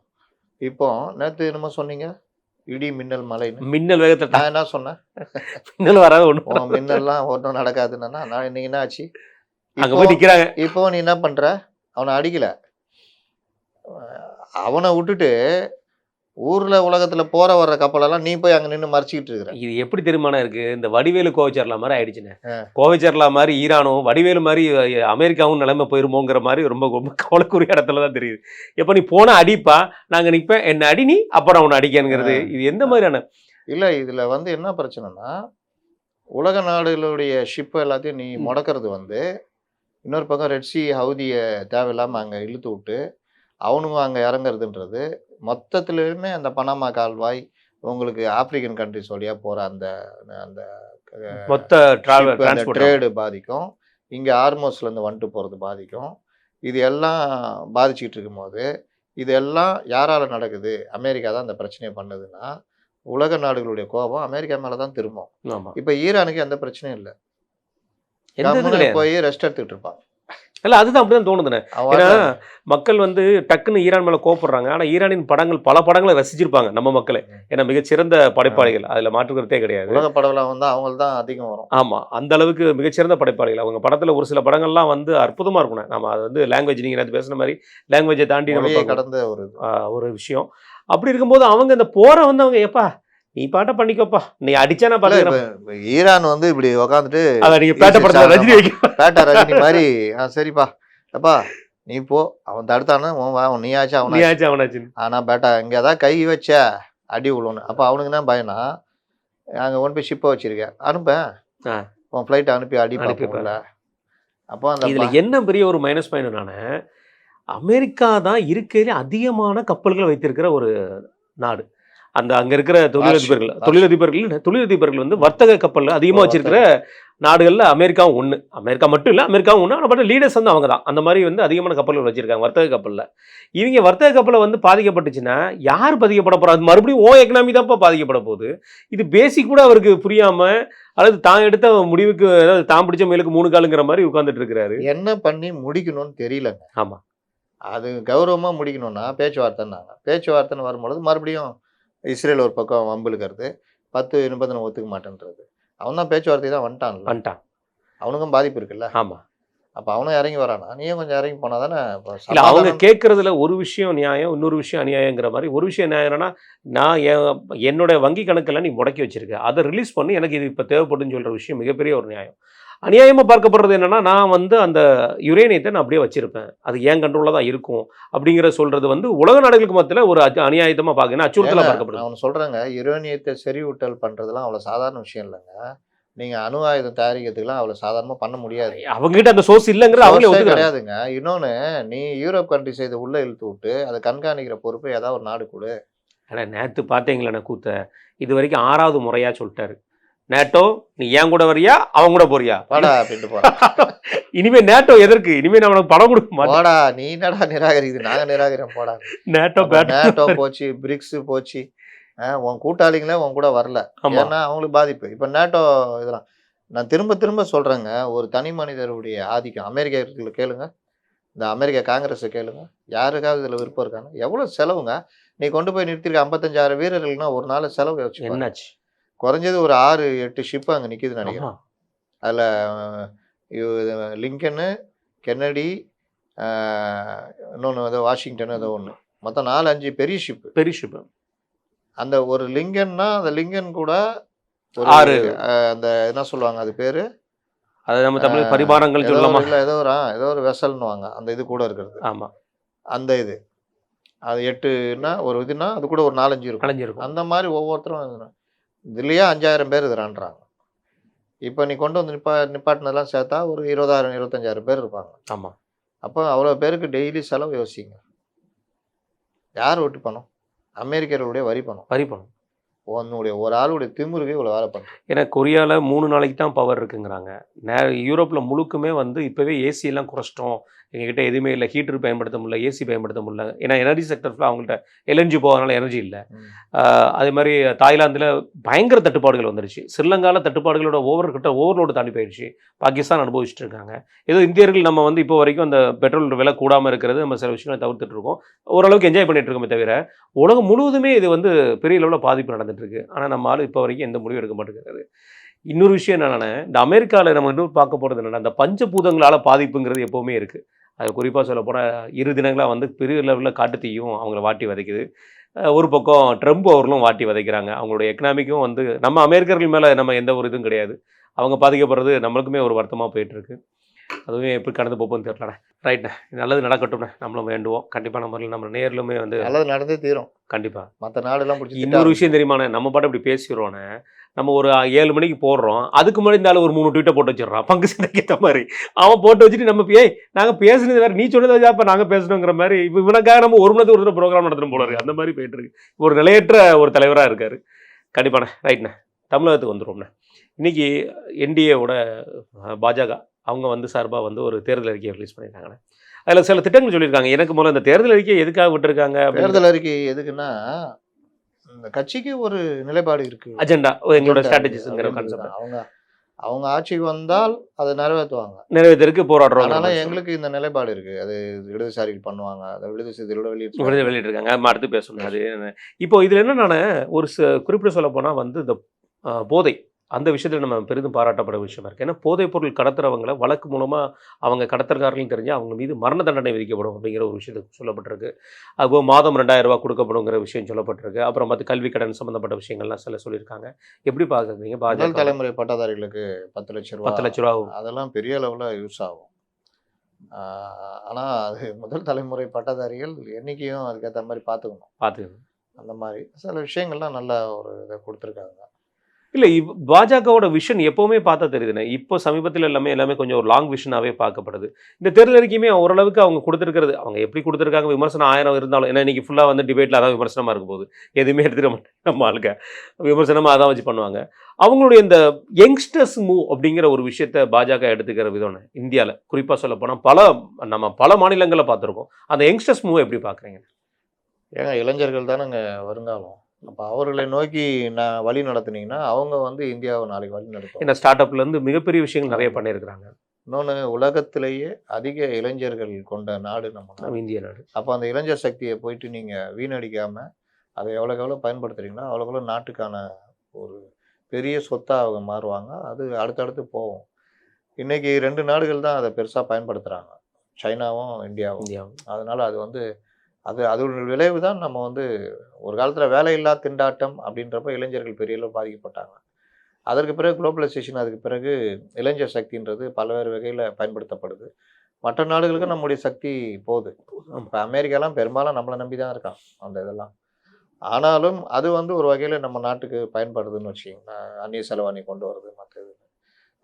இப்போ நேற்று என்னமோ சொன்னீங்க, இடி மின்னல் மழை, மின்னல் வேகத்தை. நான் என்ன சொன்னேன்? மின்னல் வராது, ஒன்றும் மின்னல்லாம் ஒன்றும் நடக்காதுன்னா நான் இன்னைக்கு என்ன ஆச்சு? அங்கே போய் நிற்கிறாங்க. இப்போ நீ என்ன பண்ற? அவனை அடிக்கல, அவனை விட்டுட்டு ஊர்ல உலகத்துல போற வர்ற கப்பலெல்லாம் நீ போய் அங்க நின்று மறைச்சிக்கிட்டு இருக்கிற. இது எப்படி தெரியுமானா இருக்கு, இந்த வடிவேலு கோவிச்சர்லா மாதிரி ஆயிடுச்சுன்னு. கோவிச்சர்லா மாதிரி ஈரானும் வடிவேலு மாதிரி அமெரிக்காவும் நிலைமை போயிருமோங்கிற மாதிரி ரொம்ப ரொம்ப கவலைக்குரிய இடத்துல தான் தெரியுது. எப்போ நீ போனா அடிப்பா, நாங்க நிற்பேன், என்ன அடி நீ, அப்புறம் அவனை அடிக்கணுங்கிறது இது எந்த மாதிரியான இல்ல. இதுல வந்து என்ன பிரச்சனைனா, உலக நாடுகளுடைய ஷிப் எல்லாத்தையும் நீ முடக்கிறது வந்து, இன்னொரு பக்கம் ரெட்சி ஹவுதியை தேவையில்லாமல் அங்கே இழுத்து விட்டு அவனுங்க அங்கே இறங்குறதுன்றது மொத்தத்துலேயுமே அந்த பனாமா கால்வாய் உங்களுக்கு ஆப்பிரிக்கன் கண்ட்ரிஸ் வழியாக போகிற அந்த அந்த மொத்த ட்ரேடு பாதிக்கும். இங்கே ஹார்மோஸ்லேருந்து வந்துட்டு போகிறது பாதிக்கும். இது எல்லாம் பாதிச்சுக்கிட்டு இருக்கும்போது இது எல்லாம் யாரால் நடக்குது? அமெரிக்கா தான் அந்த பிரச்சனையை பண்ணுதுன்னா உலக நாடுகளுடைய கோபம் அமெரிக்கா மேலே தான் திரும்பும். இப்போ ஈரானுக்கு எந்த பிரச்சனையும் இல்லை, போய் ரெஸ்ட் எடுத்துக்கிட்டு இருப்பாங்க. இல்லை, அதுதான் அப்படிதான் தோணுதுண்ணே. ஏன்னா மக்கள் வந்து டக்குன்னு ஈரான் மேலே கோப்படுறாங்க. ஆனால் ஈரானின் பல படங்களை ரசிச்சிருப்பாங்க நம்ம மக்களே. ஏன்னா மிகச்சிறந்த படைப்பாளிகள், அதில் மாற்றுக்கிறதே கிடையாது. உலக படம்லாம் வந்து அவங்க தான் அதிகம் வரும். ஆமாம், அந்த அளவுக்கு மிகச்சிறந்த படைப்பாளிகள் அவங்க. படத்தில் ஒரு சில படங்கள்லாம் வந்து அற்புதமாக இருக்கணும். நம்ம அது வந்து லாங்குவேஜ், நீங்கள் அது பேசுன மாதிரி லாங்குவேஜை தாண்டி நம்ம கடந்த ஒரு விஷயம். அப்படி இருக்கும்போது அவங்க இந்த போரை வந்து அவங்க எப்பா நீ பாட்ட பண்ணிக்கோப்பா, நீ அடிச்சா நான் பாத்துக்கிறேன். ஈரான் வந்து இப்படி உக்காந்துட்டு பேட்ட ரஜினி மாதிரி சரிப்பா அப்பா நீ போ, அவன் தடுத்தானு நீயாச்சு அவனாச்சு. ஆனா பேட்டா இங்க ஏதாவது கை வச்ச அடி விழுன்னு. அப்ப அவனுக்கு என்ன பயனா, அங்க கொண்டு போய் ஷிப்பை வச்சிருக்கேன், அனுப்பேன் உன் ஃப்ளைட்டை அனுப்பி அனுப்பிப்பல. அப்போ அந்த இதுல என்ன பெரிய ஒரு மைனஸ் பாயிண்ட் என்னன்னா, அமெரிக்கா தான் இருக்கையிலே அதிகமான கப்பல்கள் வைத்திருக்கிற ஒரு நாடு. அந்த அங்க இருக்கிற தொழிலதிபர்கள் வந்து வர்த்தக கப்பல் அதிகமா வச்சிருக்கிற நாடுகள்ல அமெரிக்காவும் ஒண்ணு. அமெரிக்கா மட்டும் இல்ல, அமெரிக்காவும் ஒண்ணு. ஆனா பட் லீடர்ஸ் வந்து அவங்க தான். அந்த மாதிரி வந்து அதிகமான கப்பல்கள் வச்சிருக்காங்க வர்த்தக கப்பல்ல. இவங்க வர்த்தக கப்பலை வந்து பாதிக்கப்பட்டுச்சுன்னா யார் பாதிக்கப்பட போறா? அது மறுபடியும் எக்கனாமி தான்ப்பா பாதிக்கப்பட போகுது. இது பேசிக் கூட அவருக்கு புரியாம, அல்லது தான் எடுத்த முடிவுக்கு, அதாவது தான் பிடிச்ச மேலுக்கு 3 காலுங்கிற மாதிரி உட்கார்ந்துட்டு இருக்கிறாரு. என்ன பண்ணி முடிக்கணும்னு தெரியலங்க. ஆமா. அது கௌரவமா முடிக்கணும்னா பேச்சுவார்த்தைன்னாங்க. பேச்சுவார்த்தைன்னு வரும்பொழுது மறுபடியும் இஸ்ரேல் ஒரு பக்கம் வம்பிழுக்கிறது. 10 நிபந்தனை ஒத்துக்க மாட்டேன்றது. அவன் தான் பேச்சுவார்த்தை தான் வந்துட்டான். அவனுக்கும் பாதிப்பு இருக்குல்ல. ஆமா. அப்ப அவனும் இறங்கி வரானா, நீயும் கொஞ்சம் இறங்கி போனா தானே இல்ல, அவங்க கேட்கறதுல ஒரு விஷயம் நியாயம், இன்னொரு விஷயம் அநியாயங்கிற மாதிரி. ஒரு விஷயம் நியாயம் என்னன்னா, நான் என்னோட வங்கி கணக்கெல்லாம் நீ முடக்கி வச்சிருக்க, அதை ரிலீஸ் பண்ணி எனக்கு இது இப்ப தேவைப்படுன்னு சொல்ற விஷயம் மிகப்பெரிய ஒரு நியாயம். அநியாயமா பார்க்கப்படுறது என்னன்னா, நான் வந்து அந்த யுரேனியத்தை நான் அப்படியே வச்சிருப்பேன், அது என் கண்ட்ரோல்ல தான் இருக்கும் அப்படிங்கிற சொல்றது வந்து உலக நாடுகளுக்கு மத்தியில ஒரு அநியாயத்தமா பார்க்கணும், அச்சுறுத்தலா பார்க்கப்படுது. அவன் சொல்றாங்க யுரேனியத்தை செறிவூட்டல் பண்றதுலாம் அவ்வளவு சாதாரண விஷயம் இல்லைங்க. நீங்க அணு ஆயுதம் தயாரிக்கிறதுக்குலாம் அவ்வளவு சாதாரணமா பண்ண முடியாது. அவங்க கிட்ட அந்த சோர்ஸ் இல்லைங்கிற அவங்களே கிடையாதுங்க. இன்னொன்னு, நீ யூரோப் கண்ட்ரிஸ் இதை உள்ள இழுத்து விட்டு அதை கண்காணிக்கிற பொறுப்பு ஏதாவது ஒரு நாடு கொடு. ஆனால் நேற்று பார்த்தீங்களா கூத்த, இது வரைக்கும் 6வது முறையா சொல்லிட்டாரு, நேட்டோ நீ ஏன் கூட வரியா அவன் கூட போறியா வாடா அப்படின்ட்டு போறான். இனிமே நேட்டோ எதற்கு? இனிமே நான் உனக்கு பணம் கொடுக்க மாட்டேன். போடா, நீ என்னடா நிராகரிக்குது, நாங்க நிராகரிக்கிறோம் போடா. நேட்டோ போச்சு, பிரிக்ஸ் போச்சு. உன் கூட்டாளிங்களே உன் கூட வரல. ஏன்னா அவங்களுக்கு பாதிப்பு. இப்ப நேட்டோ இதெல்லாம் நான் திரும்ப திரும்ப சொல்றேங்க. ஒரு தனி மனிதருடைய ஆதிக்கம் அமெரிக்கா கேளுங்க, இந்த அமெரிக்கா காங்கிரஸை கேளுங்க, யாருக்காவது இதுல விருப்பம் இருக்காங்க? எவ்வளவு செலவுங்க. நீ கொண்டு போய் நிறுத்திருக்க 55,000 வீரர்கள்னா ஒரு நாள் செலவு வச்சு என்னாச்சு? குறைஞ்சது ஒரு 6-8 ஷிப் அங்கே நிற்கிதுன்னு நினைக்கிறேன். அதில் லிங்கனு, கென்னடி, இன்னொன்று ஏதோ வாஷிங்டன், ஏதோ ஒன்று, மொத்தம் 4-5 பெரிய ஷிப்பு. அந்த ஒரு லிங்கன்னா அந்த லிங்கன் கூட ஒரு அந்த என்ன சொல்லுவாங்க அது பேரு, அது நம்ம தமிழ் பரிமாணங்கள் சொல்லலாமா? இல்லை, ஏதோ ஒரு வெசல்னுவாங்க அந்த இது கூட இருக்கிறது. ஆமாம், அந்த இது அது 8ன்னா ஒரு இதுனா அது கூட ஒரு 4-5 இருக்கும். அந்த மாதிரி ஒவ்வொருத்தரும் இதுலேயே 5,000 பேர் இருக்கிறான்றாங்க. இப்போ நீ கொண்டு வந்து நிப்பாட்டினதெல்லாம் சேர்த்தா ஒரு 20,000-25,000 பேர் இருப்பாங்க. ஆமாம். அப்போ அவ்வளோ பேருக்கு டெய்லி செலவு யோசிங்க. யார் ஓட்டு பணம்? அமெரிக்கர்களுடைய வரி பணம். உன்னுடைய ஒரு ஆளுடைய திமுருவே இவ்வளோ வேலை பண்ணும். ஏன்னா கொரியாவில் 3 நாளைக்கு தான் பவர் இருக்குங்கிறாங்க. யூரோப்பில் முழுக்குமே வந்து இப்போவே ஏசியெல்லாம் குறைச்சிட்டோம், எங்ககிட்ட எதுவுமே இல்லை, ஹீட்டர் பயன்படுத்த முடியல, ஏசி பயன்படுத்த முடியல. ஏன்னா எனர்ஜி செக்டர்ஸில் அவங்கள்ட்ட எல்என்ஜி போகிறதுனால எனர்ஜி இல்லை. அதே மாதிரி தாய்லாந்தில் பயங்கர தட்டுப்பாடுகள் வந்துருச்சு. ஸ்ரீலங்காவில் தட்டுப்பாடுகளோட ஓவர்லோடு தாண்டி போயிடுச்சு. பாகிஸ்தான் அனுபவிச்சுட்டு இருக்காங்க. ஏதோ இந்தியர்கள் நம்ம வந்து இப்போ வரைக்கும் அந்த பெட்ரோல் விலை கூடாமல் இருக்கிறது, நம்ம சில விஷயங்களை தவிர்த்துட்டு இருக்கோம், ஓரளவுக்கு என்ஜாய் பண்ணிட்டு இருக்கோமே தவிர உலகம் முழுவதுமே இது வந்து பெரிய லெவலில் பாதிப்பு நடந்துட்டு இருக்கு. ஆனால் நம்ம ஆள் இப்போ வரைக்கும் எந்த முடிவும் எடுக்க மாட்டேங்கிறது. இன்னொரு விஷயம் என்னென்னா, இந்த அமெரிக்காவில் நம்ம இன்னும் பார்க்க போகிறது என்னென்னா, இந்த பஞ்சபூதங்களால் பாதிப்புங்கிறது எப்போவுமே இருக்குது. அது குறிப்பாக சொல்லப்போனால் 2 தினங்களாக வந்து பெரிய லெவலில் காட்டுத்தீயும் அவங்கள வாட்டி வதைக்குது. ஒரு பக்கம் ட்ரம்ப் அவர்களும் வாட்டி வதைக்கிறாங்க. அவங்களுடைய எக்கனாமிக்கும் வந்து நம்ம அமெரிக்கர்கள் மேலே நம்ம எந்த ஒரு இதுவும் கிடையாது, அவங்க பாதிக்கப்படுறது நம்மளுக்குமே ஒரு வருத்தமாக போயிட்டுருக்கு. அதுவே எப்படி கடந்து போப்போன்னு தெரியலண்ணே. ரைட்ண்ணே, நல்லது நடக்கட்டும்ண்ணே, நம்மளும் வேண்டுவோம். கண்டிப்பாக நம்ம நேர்லுமே வந்து நல்லது நடந்தே தீரும். கண்டிப்பாக. மற்ற நாடுலாம் பிடிச்சி. இன்னொரு விஷயம் தெரியுமாண்ணே, நம்ம பாட்டு இப்படி பேசிடுறோண்ணே, நம்ம ஒரு 7 மணிக்கு போடுறோம், அதுக்கு முன்னாடி இருந்தாலும் ஒரு 3 ட்வீட்டை போட்டு வச்சிடறான் பங்கு சந்தைக்கு ஏற்ற மாதிரி. அவன் போட்டு வச்சுட்டு நம்ம நாங்கள் பேசுனது வேறு, நீ சொன்னது அப்போ நாங்கள் பேசணுங்கிற மாதிரி. இப்போ இவனுக்காக நம்ம 1 மணி நேரத்துக்கு ஒரு ப்ரோக்ராம் நடத்தணும் போல இருக்கு. அந்த மாதிரி போயிட்டு இருக்கு. ஒரு நிலையற்ற ஒரு தலைவராக இருக்கார். கண்டிப்பாண்ணே. ரைட்ண்ணே, தமிழகத்துக்கு வந்துடுவோம்ண்ணே. இன்னைக்கு என்டிஏவோட பாஜக அவங்க வந்து சார்பாக வந்து ஒரு தேர்தல் அறிக்கையை ரிலீஸ் பண்ணியிருக்காங்கண்ணே. அதில் சில திட்டங்கள் சொல்லியிருக்காங்க. எனக்கு முதல்ல இந்த தேர்தல் அறிக்கையை எதுக்காக விட்டுருக்காங்க? தேர்தல் அறிக்கை எதுக்குன்னா, இந்த கட்சிக்கு ஒரு நிலைப்பாடு இருக்கு, அஜெண்டா, எங்களோட ஸ்ட்ராட்டஜிஸ்ங்கிற கான்செப்ட். அவங்க ஆட்சிக்கு வந்தால் அதை நிறைவேற்றருக்கு போராடுறோம். அதனால எங்களுக்கு இந்த நிலைப்பாடு இருக்கு. அது இடதுசாரிகள் பண்ணுவாங்க, அதை வெளியிட்டிருக்காங்க. அடுத்து பேசணும். அது இப்போ இதில் என்னென்ன ஒரு குறிப்பிட்டு சொல்ல போனால் வந்து இந்த போதை, அந்த விஷயத்தில் நம்ம பெரிதும் பாராட்டப்பட விஷயமா இருக்குது. ஏன்னா போதைப் பொருள் கடத்துறவங்களை வழக்கு மூலமாக அவங்க கடத்தல்காரர்கள் தெரிஞ்சு அவங்க மீது மரண தண்டனை விதிக்கப்படும் அப்படிங்கிற ஒரு விஷயத்துக்கு சொல்லப்பட்டிருக்கு. அதுபோல் மாதம் 2,000 ரூபா கொடுக்கப்படுங்கிற விஷயம் சொல்லப்பட்டிருக்கு. அப்புறம் மற்ற கல்வி கடன் சம்மந்தப்பட்ட விஷயங்கள்லாம் சில சொல்லியிருக்காங்க. எப்படி பார்க்குறீங்க? முதல் தலைமுறை பட்டதாரிகளுக்கு 10 லட்ச ரூபா அதெல்லாம் பெரிய அளவில் யூஸ் ஆகும். ஆனால் அது முதல் தலைமுறை பட்டதாரிகள் எண்ணிக்கையும் அதுக்கேற்ற மாதிரி பார்த்துக்கணும். அந்த மாதிரி சில விஷயங்கள்லாம் நல்ல ஒரு இதை கொடுத்துருக்காங்க. இல்லை பாஜகவோட விஷன் எப்போவுமே பார்த்தா தெரியுதுண்ணே. இப்போ சமீபத்தில் எல்லாமே கொஞ்சம் ஒரு லாங் விஷனாகவே பார்க்கப்படுது. இந்த தேர்தல் அறிக்கையுமே ஓரளவுக்கு அவங்க கொடுத்துருக்கிறது, அவங்க எப்படி கொடுத்துருக்காங்க, விமர்சனம் 1000 இருந்தாலும், ஏன்னா இன்னைக்கு ஃபுல்லாக வந்து டிபேட்டில் அதான் விமர்சனமாக இருக்கும் போது எதுவுமே எடுத்துக்க மாட்டாங்க நம்ம ஆளுங்க. விமர்சனமாக அதான் வச்சு பண்ணுவாங்க. அவங்களுடைய இந்த யங்ஸ்டர்ஸ் மூவ் அப்படிங்கிற ஒரு விஷயத்த பாஜக எடுத்துக்கிற விதம்னு இந்தியாவில் குறிப்பாக சொல்ல போனால் நம்ம பல மாநிலங்களில் பார்த்துருக்கோம். அந்த யங்ஸ்டர்ஸ் மூவ் எப்படி பார்க்குறீங்க? ஏங்க இளைஞர்கள் தானேங்க வருங்காலம். அப்போ அவர்களை நோக்கி நான் வழி நடத்துனீங்கன்னா அவங்க வந்து இந்தியாவை நாளைக்கு வழி நடத்தும். ஏன்னா ஸ்டார்ட் அப்லேருந்து மிகப்பெரிய விஷயங்கள் நிறைய பண்ணியிருக்கிறாங்க. இன்னொன்று, உலகத்திலேயே அதிக இளைஞர்கள் கொண்ட நாடு நம்ம நாடு. நம்ம இந்திய நாடு. அப்போ அந்த இளைஞர் சக்தியை போயிட்டு நீங்கள் வீணடிக்காமல் அதை எவ்வளோக்கு எவ்வளோ பயன்படுத்துறீங்களோ அவ்வளோக்கு எவ்வளோ நாட்டுக்கான ஒரு பெரிய சொத்தாக அவங்க மாறுவாங்க. அது அடுத்தடுத்து போகும். இன்றைக்கி 2 நாடுகள் தான் அதை பெருசாக பயன்படுத்துகிறாங்க, சைனாவும் இந்தியாவும். அதனால் அது வந்து அதோட விளைவு தான் நம்ம வந்து ஒரு காலத்தில் வேலையில்லா திண்டாட்டம் அப்படின்றப்ப இளைஞர்கள் பெரிய அளவு பாதிக்கப்பட்டாங்க. அதற்கு பிறகு குளோபலைசேஷன், அதுக்கு பிறகு இளைஞர் சக்தின்றது பல்வேறு வகையில் பயன்படுத்தப்படுது. மற்ற நாடுகளுக்கு நம்முடைய சக்தி போகுது. இப்போ அமெரிக்காலாம் பெரும்பாலும் நம்மளை நம்பி தான் இருக்கான் அந்த இதெல்லாம். ஆனாலும் அது வந்து ஒரு வகையில் நம்ம நாட்டுக்கு பயன்படுதுன்னு வச்சுக்கிங்களேன். அந்நிய செலவாணி கொண்டு வருது மற்ற இது.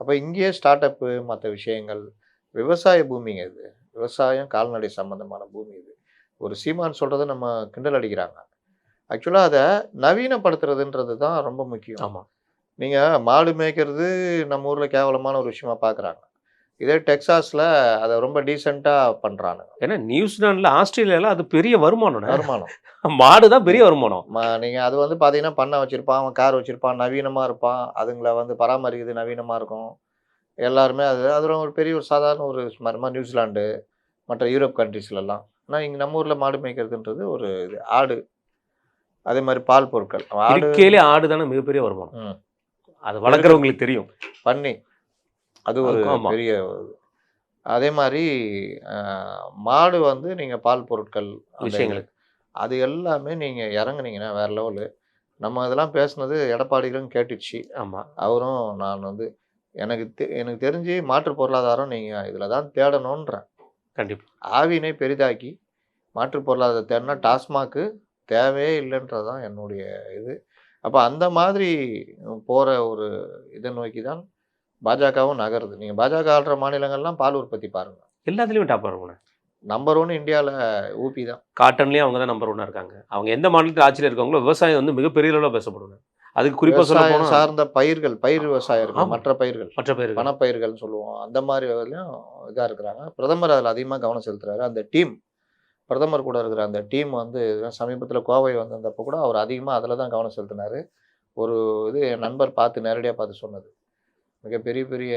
அப்போ இங்கேயே ஸ்டார்ட் அப்பு மற்ற விஷயங்கள், விவசாய பூமிங்க இது. விவசாயம் கால்நடை சம்மந்தமான பூமி இது. ஒரு சீமான் சொல்கிறத நம்ம கிண்டல் அடிக்கிறாங்க. ஆக்சுவலாக அதை நவீனப்படுத்துறதுன்றது தான் ரொம்ப முக்கியம். ஆமாம். நீங்கள் மாடு மேய்க்கிறது நம்ம ஊரில் கேவலமான ஒரு விஷயமா பார்க்குறாங்க. இதே டெக்சாஸில் அதை ரொம்ப டீசெண்டாக பண்ணுறானுங்க. ஏன்னா நியூசிலாண்டில், ஆஸ்திரேலியாவில் அது பெரிய வருமானம். மாடு தான் பெரிய வருமானம். நீங்கள் அது வந்து பார்த்தீங்கன்னா பண்ணை வச்சுருப்பான், அவன் கார் வச்சுருப்பான், நவீனமாக இருப்பான், அதுங்களை வந்து பராமரிக்கிறது நவீனமாக இருக்கும். எல்லாருமே அது ஒரு பெரிய ஒரு சாதாரண ஒரு மரமாக நியூசிலாண்டு மற்ற யூரோப் கண்ட்ரீஸ்லலாம். ஆனால் இங்கே நம்ம ஊரில் மாடு மேய்க்கிறதுன்றது ஒரு இது. ஆடு அதே மாதிரி பால் பொருட்கள், ஆடு தானே மிகப்பெரிய வருமானம். அது வளர்க்குறவங்களுக்கு தெரியும். பண்ணி அது ஒரு பெரிய. அதே மாதிரி மாடு வந்து நீங்கள் பால் பொருட்கள் விஷயங்களுக்கு அது எல்லாமே நீங்கள் இறங்குனீங்கன்னா வேற லெவலு. நம்ம இதெல்லாம் பேசுனது எடப்பாடிகளும் கேட்டுச்சு. ஆமாம். அவரும் நான் வந்து எனக்கு தெரிஞ்சு மாற்று பொருளாதாரம் நீங்கள் இதில் தான் தேடணுன்றேன். கண்டிப்பாக. ஆவினை பெரிதாக்கி மாற்று பொருளாதாரம் தேடினா டாஸ்மாக்கு தேவையே இல்லைன்றது தான் என்னுடைய இது. அப்போ அந்த மாதிரி போகிற ஒரு இதை நோக்கி தான் பாஜகவும் நகருது. நீங்கள் பாஜக ஆள்ற மாநிலங்கள்லாம் பால் உற்பத்தி பாருங்கள், எல்லாத்துலேயும் டாப் வருவாங்க. நம்பர் 1 இந்தியாவில் ஊபி தான். காட்டன்லேயும் அவங்க தான் நம்பர் 1 இருக்காங்க. அவங்க எந்த மாநிலத்தில் ஆட்சியில் இருக்காங்களோ விவசாயம் வந்து மிகப்பெரிய அளவில் பேசப்படுவாங்க. அதுக்கு குறிப்பாக சொல்ல போனால் சார்ந்த பயிர் விவசாயம் இருக்குது, மற்ற பயிர்கள் பணப்பயிர்கள்னு சொல்லுவோம். அந்த மாதிரி வகையிலையும் இதாக இருக்கிறாங்க. பிரதமர் அதில் அதிகமாக கவனம் செலுத்துறாரு. அந்த டீம், பிரதமர் கூட இருக்கிற அந்த டீம் வந்து சமீபத்தில் கோவை வந்திருந்தப்போ கூட அவர் அதிகமாக அதில் தான் கவனம் செலுத்தினார். ஒரு இது என் நண்பர் நேரடியாக பார்த்து சொன்னது, மிக பெரிய பெரிய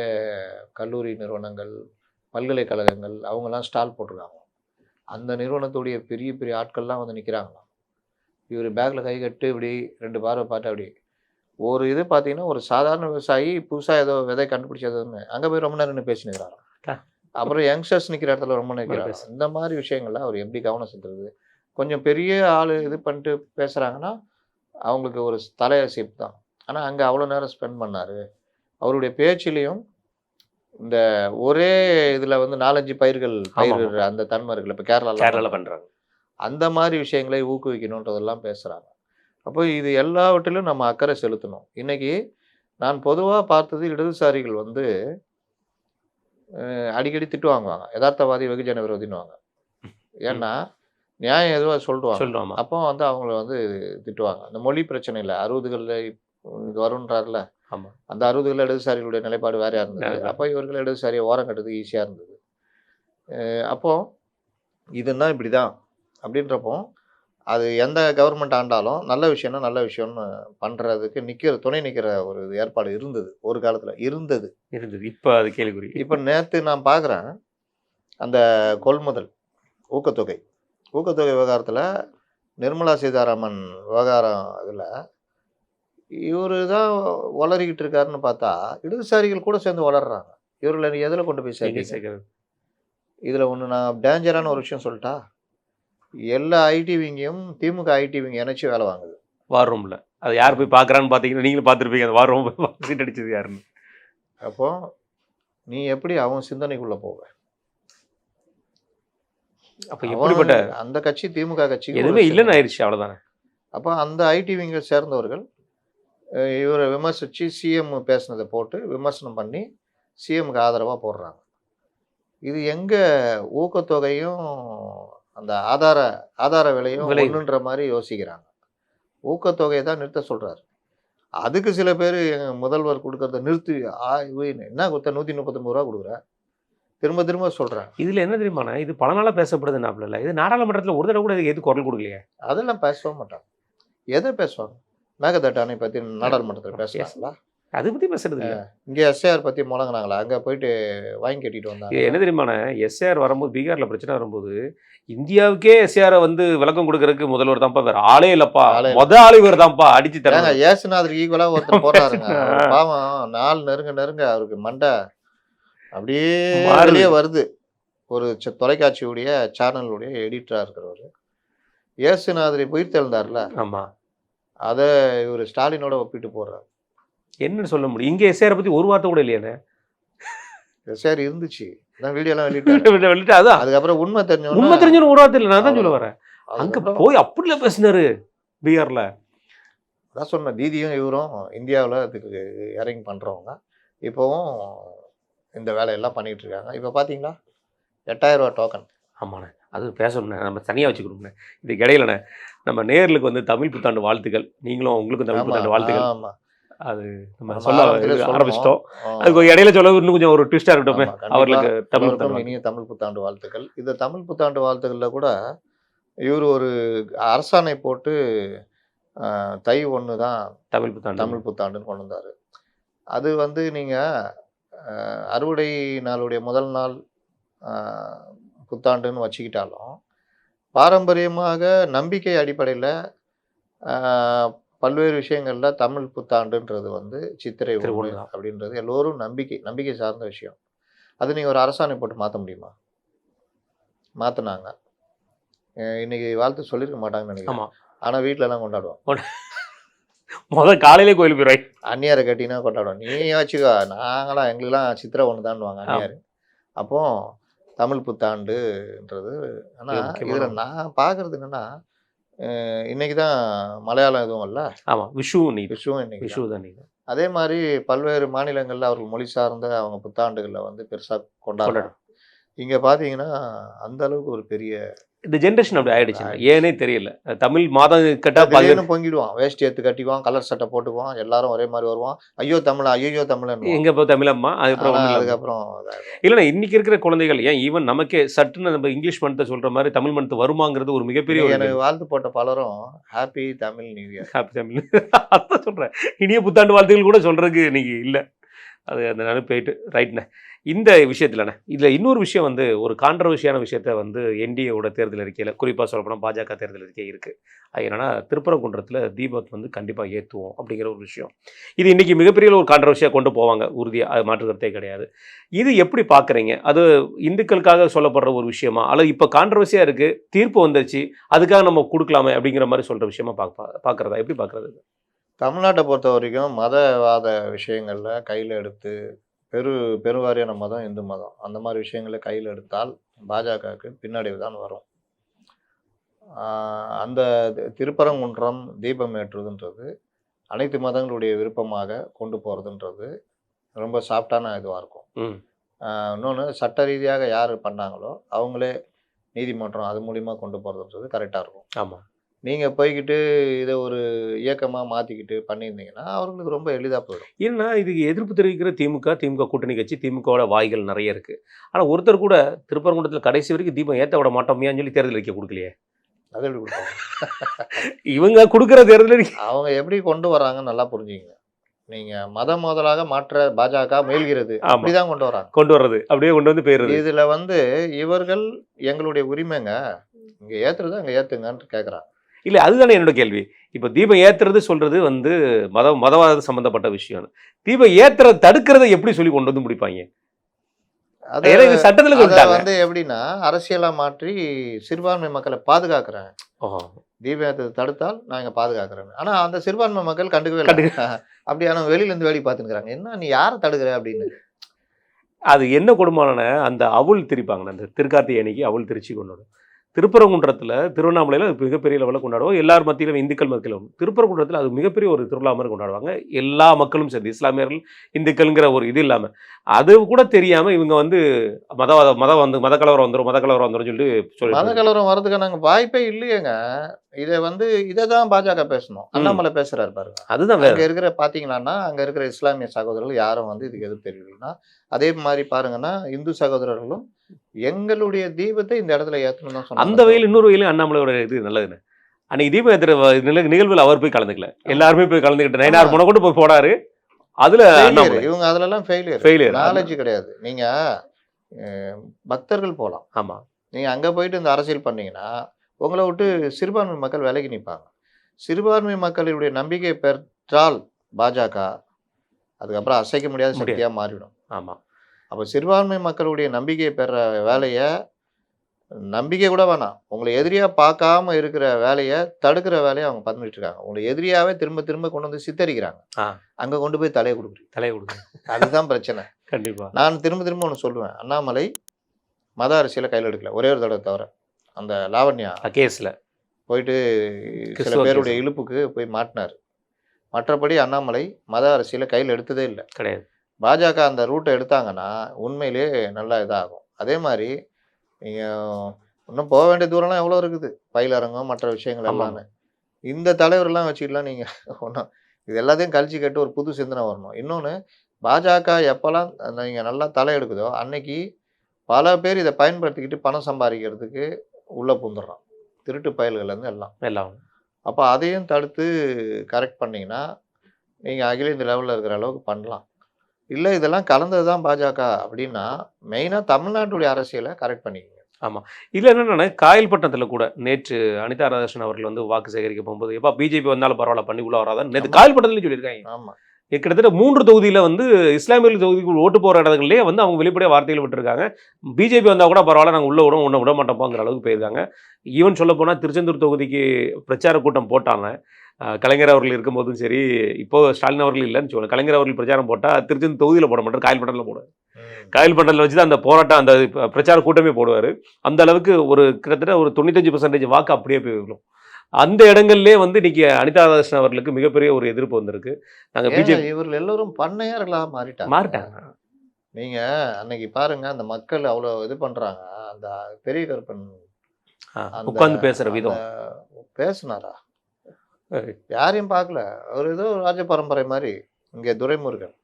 கல்லூரி நிறுவனங்கள், பல்கலைக்கழகங்கள் அவங்கெல்லாம் ஸ்டால் போட்டிருக்காங்க. அந்த நிறுவனத்துடைய பெரிய பெரிய ஆட்கள்லாம் வந்து நிற்கிறாங்களாம். இவர் பேக்கில் கை கட்டு இப்படி 2 பார்வை பார்த்து அப்படி ஒரு இது பார்த்தீங்கன்னா, ஒரு சாதாரண விவசாயி புதுசாக ஏதோ விதை கண்டுபிடிச்சதுன்னு அங்கே போய் ரொம்ப நேரம் நின்று பேசினுக்கிறாராம். அப்புறம் யங்ஸ்டர்ஸ் நிற்கிற இடத்துல ரொம்ப நிற்கிறாங்க. இந்த மாதிரி விஷயங்கள்லாம் அவர் எப்படி கவனம் செலுத்துறது? கொஞ்சம் பெரிய ஆள் இது பண்ணிட்டு பேசுகிறாங்கன்னா அவங்களுக்கு ஒரு தலையசைப்பு தான். ஆனால் அங்கே அவ்வளோ நேரம் ஸ்பெண்ட் பண்ணார். அவருடைய பேச்சிலையும் இந்த ஒரே இதில் வந்து 4-5 பயிர்கள் அந்த தன்மை இருக்குல்ல, இப்போ கேரளாவில் பண்ணுறாங்க. அந்த மாதிரி விஷயங்களை ஊக்குவிக்கணுன்றதெல்லாம் பேசுகிறாங்க. அப்போ இது எல்லாவற்றிலும் நம்ம அக்கறை செலுத்தணும். இன்றைக்கி நான் பொதுவாக பார்த்தது, இடதுசாரிகள் வந்து அடிக்கடி திட்டு வாங்குவாங்க. யதார்த்தவாதி வெகுஜன விரோதின்னுவாங்க. ஏன்னா நியாயம் எதுவாக சொல்லுவாங்க. அப்போ வந்து அவங்கள வந்து திட்டுவாங்க. அந்த மொழி பிரச்சனை இல்லை, 60களில் இது வருன்றார்ல, அந்த 60களில் இடதுசாரிகளுடைய நிலைப்பாடு வேறையாக இருந்தது. அப்போ இவர்கள் இடதுசாரியை ஓரம் கட்டுறதுக்கு ஈஸியாக இருந்தது. அப்போது இதுன்னா இப்படி தான் அப்படின்றப்போ அது எந்த கவர்மெண்ட் ஆண்டாலும் நல்ல விஷயம்னா நல்ல விஷயம்னு பண்ணுறதுக்கு துணை நிற்கிற ஒரு ஏற்பாடு இருந்தது, ஒரு காலத்தில் இருந்தது. இப்போ அது கேள்விக்குறி. இப்போ நேற்று நான் பார்க்குறேன், அந்த கொள்முதல் ஊக்கத்தொகை விவகாரத்தில் நிர்மலா சீதாராமன் விவகாரம் இதில் இவர் தான் வளரிக்கிட்டு இருக்காருன்னு பார்த்தா இடதுசாரிகள் கூட சேர்ந்து வளர்றாங்க. இவர்களை எதில் கொண்டு போய் சேர்க்கிறது? இதில் ஒன்று நான் டேஞ்சரான ஒரு விஷயம் சொல்லிட்டா, எல்லா ஐடி விங்கையும் திமுக ஐடி விங் இணைச்சி வேலை வாங்குது வார் ரூமில். அது யார் போய் பார்க்குறான்னு பார்த்தீங்கன்னா நீங்களும் பார்த்துருப்பீங்க, அந்த வார் ரூம் சீட் அடிச்சது யாருன்னு. அப்போ நீ எப்படி அவன் சிந்தனைக்குள்ளே போவ? அப்போ எப்படிப்பட்ட அந்த கட்சி திமுக கட்சி எதுவுமே இல்லைன்னு ஆயிடுச்சு, அவ்வளோதானே. அப்போ அந்த ஐடி விங்கை சேர்ந்தவர்கள் இவரை விமர்சித்து சிஎம் பேசுனதை போட்டு விமர்சனம் பண்ணி சிஎம்க்கு ஆதரவாக போடுறாங்க. இது எங்கே ஊக்கத்தொகையும் அந்த ஆதார விலையும் விலை. ஒன்றுன்ற மாதிரி யோசிக்கிறாங்க. ஊக்கத்தொகையை தான் நிறுத்த சொல்கிறாரு. அதுக்கு சில பேர் எங்கள் முதல்வர் கொடுக்கறத நிறுத்தி என்ன கொடுத்த 139 ரூபா கொடுக்குற திரும்ப திரும்ப சொல்கிறேன். இதுல என்ன தெரியுமாண்ணா, இது பல நாளா பேசப்படுது நாப்பில். இது நாடாளுமன்றத்தில் ஒரு தடவை கூட இதுக்கு எது குரல் கொடுக்கலையே. அதெல்லாம் பேசவே மாட்டாங்க. எதை பேசுவாங்க? மேகதாட்டு அணை பற்றி நாடாளுமன்றத்தில் பேசுகிறாங்களா? அதை பத்தி பேசுறது இல்லை. இங்கே எஸ்ஏஆர் பற்றி முழங்கினாங்களா? அங்கே போயிட்டு வாங்கி கட்டிட்டு வந்தாங்க. இது என்ன தெரியுமாண்ணா, எஸ்ஏஆர் வரும்போது, பீகார்ல பிரச்சனை வரும்போது இந்தியாவுக்கே எஸ்ஏஆரை வந்து விளக்கம் கொடுக்கறதுக்கு முதல்வர் தான்ப்பா, வேற ஆளே இல்லப்பா, ஆளு இவர் தான்ப்பா அடிச்சு தராங்க. ஏசுநாதருக்கு ஈக்குவலாக ஒருத்தர் போடுறாருங்க. பாவம் நாள் நெருங்க அவருக்கு மண்டை அப்படியே வெளியே வருது. ஒரு தொலைக்காட்சியுடைய சேனலுடைய எடிட்டராக இருக்கிறவர் ஏசுநாதரை உயிர் தெழுந்தார்ல, ஆமா, அதை இவர் ஸ்டாலினோட ஒப்பிட்டு போடுறாரு. என்னன்னு சொல்ல முடியும்? இங்க எஸ்ஏஆரை பத்தி ஒரு வார்த்தை கூட இல்லையானே. எஸ்ஏஆர் இருந்துச்சு, வீடியோலாம் வெளியிட்டு அதான் அதுக்கப்புறம் உண்மை தெரிஞ்சவங்க ஒரு வார்த்தை இல்லை. நான் தான் சொல்ல வரேன். அங்க போய் அப்படிலாம் பேசினாரு பீகார்ல. அதான் சொன்ன தீதியும் இவரும் இந்தியாவில் அதுக்கு இறங்கி பண்ணுறவங்க இப்போவும் இந்த வேலையெல்லாம் பண்ணிகிட்டு இருக்காங்க. இப்போ பார்த்தீங்களா 8000 ரூபா டோக்கன். ஆமாண்ணே, அது பேசணுண்ணே, நம்ம தனியாக வச்சுக்கணும்ண்ணே. இதுக்கு இடையிலண்ணே, நம்ம நேயர்களுக்கு வந்து தமிழ் புத்தாண்டு வாழ்த்துக்கள். நீங்களும் உங்களுக்கும் தமிழ் புத்தாண்டு வாழ்த்துக்கள். ஆமாம், அது நம்ம சொல்ல ஆரம்பிச்சிட்டோம். அதுக்கு இடையில சொல்ல இன்னும் கொஞ்சம் ஒரு ட்விஸ்டாக இருக்கட்டும். அவர்களுக்கு இனிய தமிழ் புத்தாண்டு வாழ்த்துக்கள். இந்த தமிழ் புத்தாண்டு வாழ்த்துக்களில் கூட இவர் ஒரு அரசாணை போட்டு தை 1 தான் தமிழ் புத்தாண்டுன்னு கொண்டு வந்தார். அது வந்து நீங்கள் அறுவடை நாளுடைய முதல் நாள் புத்தாண்டுன்னு வச்சுக்கிட்டாலும் பாரம்பரியமாக நம்பிக்கை அடிப்படையில் பல்வேறு விஷயங்களில் தமிழ் புத்தாண்டுன்றது வந்து சித்திரை 1 அப்படின்றது எல்லோரும் நம்பிக்கை சார்ந்த விஷயம். அது நீங்கள் ஒரு அரசாணை போட்டு மாற்ற முடியுமா? மாற்றினாங்க. இன்னைக்கு வாழ்த்து சொல்லியிருக்க மாட்டாங்கன்னு நினைக்கிறேன். ஆனால் வீட்டிலலாம் கொண்டாடுவோம். முதல் காலையிலே கோயிலுக்கு போய் அந்நியாரை கட்டினா கொண்டாடுவோம். நீ வச்சுக்கோ, நாங்களாம் எங்களுக்கெல்லாம் சித்திரை 1 தான்வாங்க அந்நியார். அப்போ தமிழ் புத்தாண்டுன்றது. ஆனால் இதில் நான் பார்க்குறது என்னென்னா, இன்னைக்கு தான் மலையாளம் எதுவும் இல்லை. ஆமாம், விஷுவும் இன்னைக்கு விஷு தான். அதே மாதிரி பல்வேறு மாநிலங்களில் அவர்கள் மொழி சார்ந்த அவங்க புத்தாண்டுகளில் வந்து பெருசாக கொண்டாடுறாங்க. இங்கே பார்த்தீங்கன்னா அந்த அளவுக்கு ஒரு பெரிய இந்த ஜென்ரேஷன் அப்படி ஆயிடுச்சு. ஏனே தெரியல. தமிழ் மாதம் கட்டா பொங்கிடுவான், வேஷ்டி எடுத்து கட்டிக்குவான், கலர் சட்டை போட்டுக்குவான், எல்லாரும் ஒரே மாதிரி வருவான். ஐயோ தமிழன் எங்க போ தமிழம்மா. அதுக்கப்புறம் இல்லைண்ணா, இன்னைக்கு இருக்கிற குழந்தைகள் ஏன் ஈவன் நமக்கே சட்டுன்னு நம்ம இங்கிலீஷ் மந்த்தை சொல்ற மாதிரி தமிழ் மந்த் வருமாங்கிறது ஒரு மிகப்பெரிய. எனக்கு வாழ்த்து போட்ட பலரும் happy Tamil new year, happy Tamil அதான் சொல்றேன். இனிய புத்தாண்டு வாழ்த்துக்கள் கூட சொல்றதுக்கு இன்னைக்கு இல்லை. அது அந்த நினைப்பு போயிட்டு ரைட்ண்ணே. இந்த விஷயத்துலண்ணே, இதில் இன்னொரு விஷயம் வந்து ஒரு கான்ட்ரவர்ஷியான விஷயத்த வந்து என்டிஏவோட தேர்தல் அறிக்கையில், குறிப்பாக சொல்லப்போனால் பாஜக தேர்தல் அறிக்கை இருக்குது. அது என்னன்னா, திருப்பரங்குன்றத்தில் தீபத் வந்து கண்டிப்பாக ஏற்றுவோம் அப்படிங்கிற ஒரு விஷயம். இது இன்றைக்கி மிகப்பெரிய ஒரு கான்ட்ரவர்ஷியாக கொண்டு போவாங்க, உறுதியாக. அது மாற்றுக்கிறதே கிடையாது. இது எப்படி பார்க்குறீங்க? அது இந்துக்களுக்காக சொல்லப்படுற ஒரு விஷயமா, அல்லது இப்போ கான்ட்ரவர்சியாக இருக்குது, தீர்ப்பு வந்துருச்சு, அதுக்காக நம்ம கொடுக்கலாமே அப்படிங்கிற மாதிரி சொல்கிற விஷயமா பார்க்குறதா? எப்படி பார்க்குறது? தமிழ்நாட்டை பொறுத்த வரைக்கும் மதவாத விஷயங்களில் கையில் எடுத்து பெருவாரியான மதம் இந்து மதம் அந்த மாதிரி விஷயங்களை கையில் எடுத்தால் பாஜகவுக்கு பின்னடைவு தான் வரும். அந்த திருப்பரங்குன்றம் தீபம் ஏற்றுவதுன்றது அனைத்து மதங்களுடைய விருப்பமாக கொண்டு போகிறதுன்றது ரொம்ப சாஃப்டான இதுவாக இருக்கும். இன்னொன்று, சட்ட ரீதியாக யார் பண்ணாங்களோ அவங்களே நீதிமன்றம் அது மூலிமா கொண்டு போகிறதுன்றது கரெக்டாக இருக்கும். ஆமாம், நீங்கள் போய்கிட்டு இதை ஒரு இயக்கமாக மாற்றிக்கிட்டு பண்ணியிருந்தீங்கன்னா அவர்களுக்கு ரொம்ப எளிதாக போயிடும். ஏன்னா இதுக்கு எதிர்ப்பு தெரிவிக்கிற திமுக கூட்டணி கட்சி, திமுகவோட வாய்கள் நிறைய இருக்குது. ஆனால் ஒருத்தர் கூட திருப்பரங்குன்றத்தில் கடைசி வரைக்கும் தீபம் ஏற்ற விட மாட்டோமையான்னு சொல்லி தேர்தல் அறிக்கை கொடுக்கலையே. அது எப்படி கொடுப்பாங்க? இவங்க கொடுக்குற தேர்தல் அறிக்கை அவங்க எப்படி கொண்டு வராங்கன்னு நல்லா புரிஞ்சுங்க. நீங்கள் முதலாக மாற்ற பாஜக முயல்கிறது, அப்படிதான் கொண்டு வர்றது, அப்படியே கொண்டு வந்து போயிடுறது. இதில் வந்து இவர்கள் எங்களுடைய உரிமைங்க, இங்கே ஏற்றுறது அங்கே ஏற்றுங்கன்னு கேட்குறாங்க. இல்லை, அதுதானே என்னோட கேள்வி. இப்போ தீபம் ஏற்றுறது சொல்கிறது வந்து மதவாத சம்மந்தப்பட்ட விஷயம். தீபம் ஏற்றுறதை தடுக்கிறத எப்படி சொல்லி கொண்டு வந்து முடிப்பாங்க? அது சட்டத்தில் வந்து எப்படின்னா அரசியலாக மாற்றி சிறுபான்மை மக்களை பாதுகாக்கிறேன். தீபம் ஏற்றதை தடுத்தால் நான் இங்கே பாதுகாக்கிறேன். ஆனால் அந்த சிறுபான்மை மக்கள் கண்டுக்கவே இல்லை. அப்படியான வெளியிலேருந்து வேலை பார்த்துக்கிறாங்க. என்ன நீ யாரை தடுக்கிற அப்படின்னு. அது என்ன கொடுமான அந்த அவுள் திரிப்பாங்க, அந்த திருக்கார்த்திகை அன்னைக்கு அவுள் திருச்சி கொண்டு வரும். திருப்பரங்குன்றத்தில் திருவண்ணாமலையில் அது மிகப்பெரிய லெவலில் கொண்டாடுவோம். எல்லார் மத்தியிலும் இந்துக்கள் மத்தியிலும். திருப்பரங்குன்றத்தில் அது மிகப்பெரிய ஒரு திருவிழா மாதிரி கொண்டாடுவாங்க. எல்லா மக்களும் சேர்ந்து இஸ்லாமியர்கள் இந்துக்கள்ங்கிற ஒரு இது இல்லாமல் அது கூட தெரியாமல் இவங்க வந்து மத கலவரம் வந்துடும் சொல்லி மத கலவரம் வர்றதுக்கு நாங்கள் வாய்ப்பே இல்லையேங்க. இதை தான் பாஜக பேசணும். அண்ணாமலை பேசுறாரு பாருங்க. அதுதான் அங்கே இருக்கிற பார்த்தீங்கன்னா அங்கே இருக்கிற இஸ்லாமிய சகோதரர்கள் யாரும் வந்து இதுக்கு எதிர்ப்பு தெரிவிக்கலன்னா, அதே மாதிரி பாருங்கன்னா இந்து சகோதரர்களும் எங்களுடைய தீபத்தை இந்த இடத்துல ஏற்றணும் தான் சொன்னாங்க. அந்த வகையில் இன்னொரு வகையிலும் அண்ணாமலையோட இது நல்லதுன்னு. அன்னைக்கு தீபம் ஏற்றுற நிகழ்வில் அவர் போய் கலந்துக்கல, எல்லாருமே போய் கலந்துக்கிட்டு நயனார் முனை கொண்டு போய் போனாரு. அதுல இவங்க அதுலலாம் ஃபெயிலியர் நாலேஜ் கிடையாது. நீங்க பக்தர்கள் போகலாம். ஆமா, நீங்க அங்க போயிட்டு இந்த அரசியல் பண்ணீங்கன்னா உங்களை விட்டு சிறுபான்மை மக்கள் விலகி நிற்பாங்க. சிறுபான்மை மக்களுடைய நம்பிக்கை பெற்றால் பாஜக அதுக்கப்புறம் அசைக்க முடியாத சக்தியா மாறிடும். ஆமா, அப்போ சிறுபான்மை மக்களுடைய நம்பிக்கை பெற வேலையை, நம்பிக்கை கூட வேணாம், உங்களை எதிரியாக பார்க்காம இருக்கிற வேலையை தடுக்கிற வேலையை அவங்க பண்ணிட்டு இருக்காங்க. உங்களை எதிரியாவே திரும்ப திரும்ப கொண்டு வந்து சித்தரிக்கிறாங்க. அங்கே கொண்டு போய் தலையை கொடுக்குறீங்க. அதுதான் பிரச்சனை. கண்டிப்பாக நான் திரும்ப ஒன்று சொல்லுவேன். அண்ணாமலை மத அரசியலை கையில் எடுக்கல, ஒரே ஒரு தடவை தவிர. அந்த லாவண்யா கேஸில் போயிட்டு சில பேருடைய இழுப்புக்கு போய் மாட்டினார். மற்றபடி அண்ணாமலை மத அரசியலை கையில் எடுத்ததே இல்லை, கிடையாது. பாஜக அந்த ரூட்டை எடுத்தாங்கன்னா உண்மையிலேயே நல்லா இதாகும். அதே மாதிரி நீங்கள் இன்னும் போக வேண்டிய தூரம்லாம் எவ்வளோ இருக்குது, பயிலரங்கம் மற்ற விஷயங்கள் எல்லாமே. இந்த தலைவரெல்லாம் வச்சுக்கலாம் நீங்கள் ஒன்றும் இது எல்லாத்தையும் கழிச்சு கேட்டு ஒரு புது சிந்தனை வரணும். இன்னொன்று, பாஜக எப்போல்லாம் நீங்கள் நல்லா தலை எடுக்குதோ அன்னைக்கு பல பேர் இதை பயன்படுத்திக்கிட்டு பணம் சம்பாதிக்கிறதுக்கு உள்ளே பூந்துடுறான், திருட்டு பயல்கள்லேருந்து எல்லாம். அப்போ அதையும் தடுத்து கரெக்ட் பண்ணிங்கன்னா நீங்கள் அகில இந்த லெவலில் இருக்கிற அளவுக்கு பண்ணலாம். இல்லை இதெல்லாம் கலந்தது தான் பாஜக அப்படின்னா மெயினாக தமிழ்நாட்டுடைய அரசியலை கரெக்ட் பண்ணிக்கங்க. ஆமாம், இல்லை என்னென்னா காயல்பட்டினத்தில் கூட நேற்று அனிதா ராதாகிருஷ்ணன் அவர்கள் வந்து வாக்கு சேகரிக்க போகும்போது எப்போ பிஜேபி வந்தாலும் பரவாயில்ல பண்ணி உள்ள வராதான் நேற்று காயல்பட்டினத்துலையும் சொல்லியிருக்காங்க. ஆமாம், கிட்டத்தட்ட 3 தொகுதியில் வந்து இஸ்லாமியர்கள் தொகுதிக்கு ஓட்டு போகிற இடங்கள்லேயே வந்து அவங்க வெளிப்படையாக வார்த்தைகள் விட்டுருக்காங்க. பிஜேபி வந்தால் கூட பரவாயில்ல, நாங்கள் உன்னை விட மாட்டோம்ங்கிற அளவுக்கு போயிருக்காங்க. ஈவன் சொல்ல போனால் திருச்செந்தூர் தொகுதிக்கு பிரச்சார கூட்டம் போட்டாங்க. கலைஞர் அவர்கள் இருக்கும்போதும் சரி, இப்போ ஸ்டாலின் அவர்கள் இல்லைன்னு சொல்லுவாங்க. கலைஞர் அவர்கள் பிரச்சாரம் போட்டால் திருச்செந்தூர் தொகுதியில் போட மாட்டார், காயல்பட்டினத்தில் போடுவார். காயல்பட்டினத்தில் வச்சு தான் அந்த போராட்டம், அந்த பிரச்சார கூட்டமே போடுவார். அந்த அளவுக்கு ஒரு கிட்டத்தட்ட ஒரு 95% வாக்கு அப்படியே போயிடும். அந்த இடங்கள்லேயே வந்து இன்னைக்கு அனிதா ராதாகிருஷ்ணன் அவர்களுக்கு மிகப்பெரிய ஒரு எதிர்ப்பு வந்திருக்கு. நாங்கள் பிஜேபி இவர்கள் எல்லோரும் பண்ணையார்களாக மாறிட்டாங்க. நீங்க அன்னைக்கு பாருங்க, அந்த மக்கள் அவ்வளோ இது பண்றாங்க. அந்த பெரிய கருப்பன் உட்கார்ந்து பேசுற விதம் பேசுனாரா, யாரையும் பார்க்கல. அவர் ஏதோ ராஜ பரம்பரை மாதிரி. இங்கே துரைமுருகன்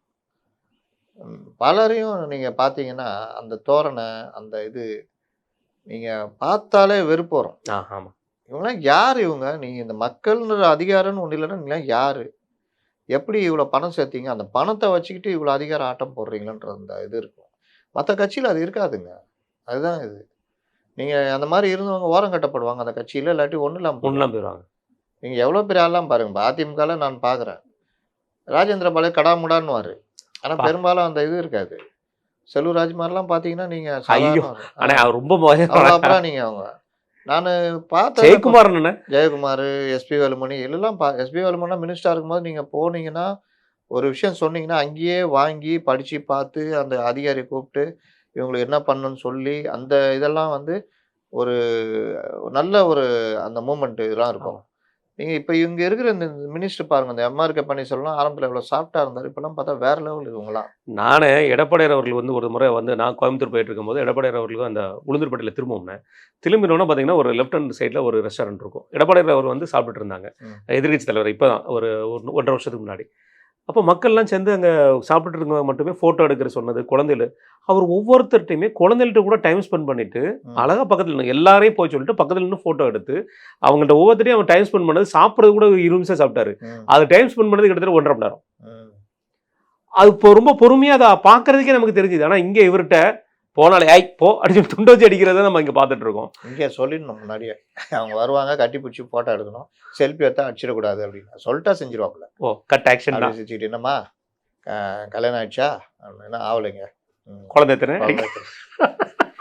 பலரையும் நீங்க பார்த்தீங்கன்னா அந்த தோரணை, அந்த இது நீங்க பார்த்தாலே வெறுப்பு வரும். ஆமாம், இவங்களாம் யார் இவங்க? நீங்கள் இந்த மக்கள்ன்ற அதிகாரம்னு ஒன்றும் இல்லைன்னா நீங்களாம் யார்? எப்படி இவ்வளோ பணம் சேர்த்தீங்க? அந்த பணத்தை வச்சுக்கிட்டு இவ்வளோ அதிகாரம் ஆட்டம் போடுறீங்களன்ற அந்த இது இருக்கும். மற்ற கட்சியில் அது இருக்காதுங்க. அதுதான் இது. நீங்கள் அந்த மாதிரி இருந்தவங்க ஓரம் கட்டப்படுவாங்க அந்த கட்சியில், இல்லாட்டி ஒன்றும் இல்லாமல் போயிடுவாங்க. நீங்கள் எவ்வளோ பெரிய ஆள்லாம் பாருங்க. அதிமுகவில் நான் பார்க்குறேன், ராஜேந்திர பாலே கடாமுடான்னுவார். ஆனால் பெரும்பாலும் அந்த இது இருக்காது. செல்வராஜ் மாதிரிலாம் பார்த்தீங்கன்னா நீங்கள் ரொம்ப அப்புறம் நீங்கள் அவங்க நான் பார்த்தேன். ஜெயக்குமார், எஸ்பி வேலுமணி எல்லாம் எஸ்பி வேலுமணினா மினிஸ்டராக இருக்கும்போது நீங்கள் போனீங்கன்னா ஒரு விஷயம் சொன்னீங்கன்னா அங்கேயே வாங்கி படித்து பார்த்து அந்த அதிகாரியை கூப்பிட்டு இவங்களுக்கு என்ன பண்ணணும்னு சொல்லி அந்த இதெல்லாம் வந்து ஒரு நல்ல ஒரு அந்த மூமெண்ட் இதெல்லாம் இருக்கும். நீங்கள் இப்போ இங்கே இருக்கிற இந்த மினிஸ்டர் பாருங்கள், இந்த எம்ஆர்கே பன்னீர்செல்வம் ஆரம்பத்தில் எவ்வளோ சாஃப்டாக இருந்தார், இப்போலாம் பார்த்தா வேறு லெவல் இவங்களாம். நானே எடப்பாடியார் அவர்கள் வந்து ஒரு முறை வந்து நான் கோயம்புத்தூர் போயிட்டு இருக்கும்போது எடப்பாடியார் அவர்களுக்கு அந்த உளுந்தூர்பேட்டையில் திரும்பினோன்னா பார்த்தீங்கன்னா ஒரு லெஃப்ட் ஹேண்ட் சைடில் ஒரு ரெஸ்டாரண்ட் இருக்கும். எடப்பாடியார் அவர் வந்து சாப்பிட்டுட்டு இருந்தாங்க, எதிர்கட்சி தலைவர். இப்போ தான் ஒரு 1.5 வருஷத்துக்கு முன்னாடி. அப்போ மக்கள்லாம் சேர்ந்து அங்கே சாப்பிட்டுட்டு இருக்கவங்க மட்டுமே ஃபோட்டோ எடுக்கிற சொன்னது. குழந்தைகள் அவர் ஒவ்வொருத்தர்கிட்டையுமே குழந்தைகள்கிட்ட கூட டைம் ஸ்பெண்ட் பண்ணிட்டு அழகாக பக்கத்தில் எல்லாரையும் போய் சொல்லிட்டு பக்கத்தில் நின்று ஃபோட்டோ எடுத்து அவங்கள்ட்ட ஒவ்வொருத்தரையும் அவன் டைம் ஸ்பெண்ட் பண்ணது. சாப்பிட்றது கூட 20 நிமிஷம் சாப்பிட்டாரு. அது டைம் ஸ்பெண்ட் பண்ணது கிட்டத்தட்ட 1.5 மணி நேரம். அது இப்போ ரொம்ப பொறுமையாக அதை பார்க்கறதுக்கே நமக்கு தெரிஞ்சுது. ஆனால் இங்கே இவர்கிட்ட போனாலே போ அடிச்சு துண்டு வச்சு அடிக்கிறத நம்ம இங்கே பார்த்துட்டு இருக்கோம். இங்கே சொல்லிடணும் முன்னாடியே, அவங்க வருவாங்க கட்டி பிடிச்சி ஃபோட்டோ எடுக்கணும், செல்ஃபி எடுத்தா அடிச்சிடக்கூடாது அப்படின்னு சொல்லிட்டா செஞ்சிருவாப்புல. கட் ஆக்ஷன் வச்சுட்டு என்னம்மா கல்யாணம் ஆயிடுச்சா அப்படின்னா ஆகலைங்க, குழந்தை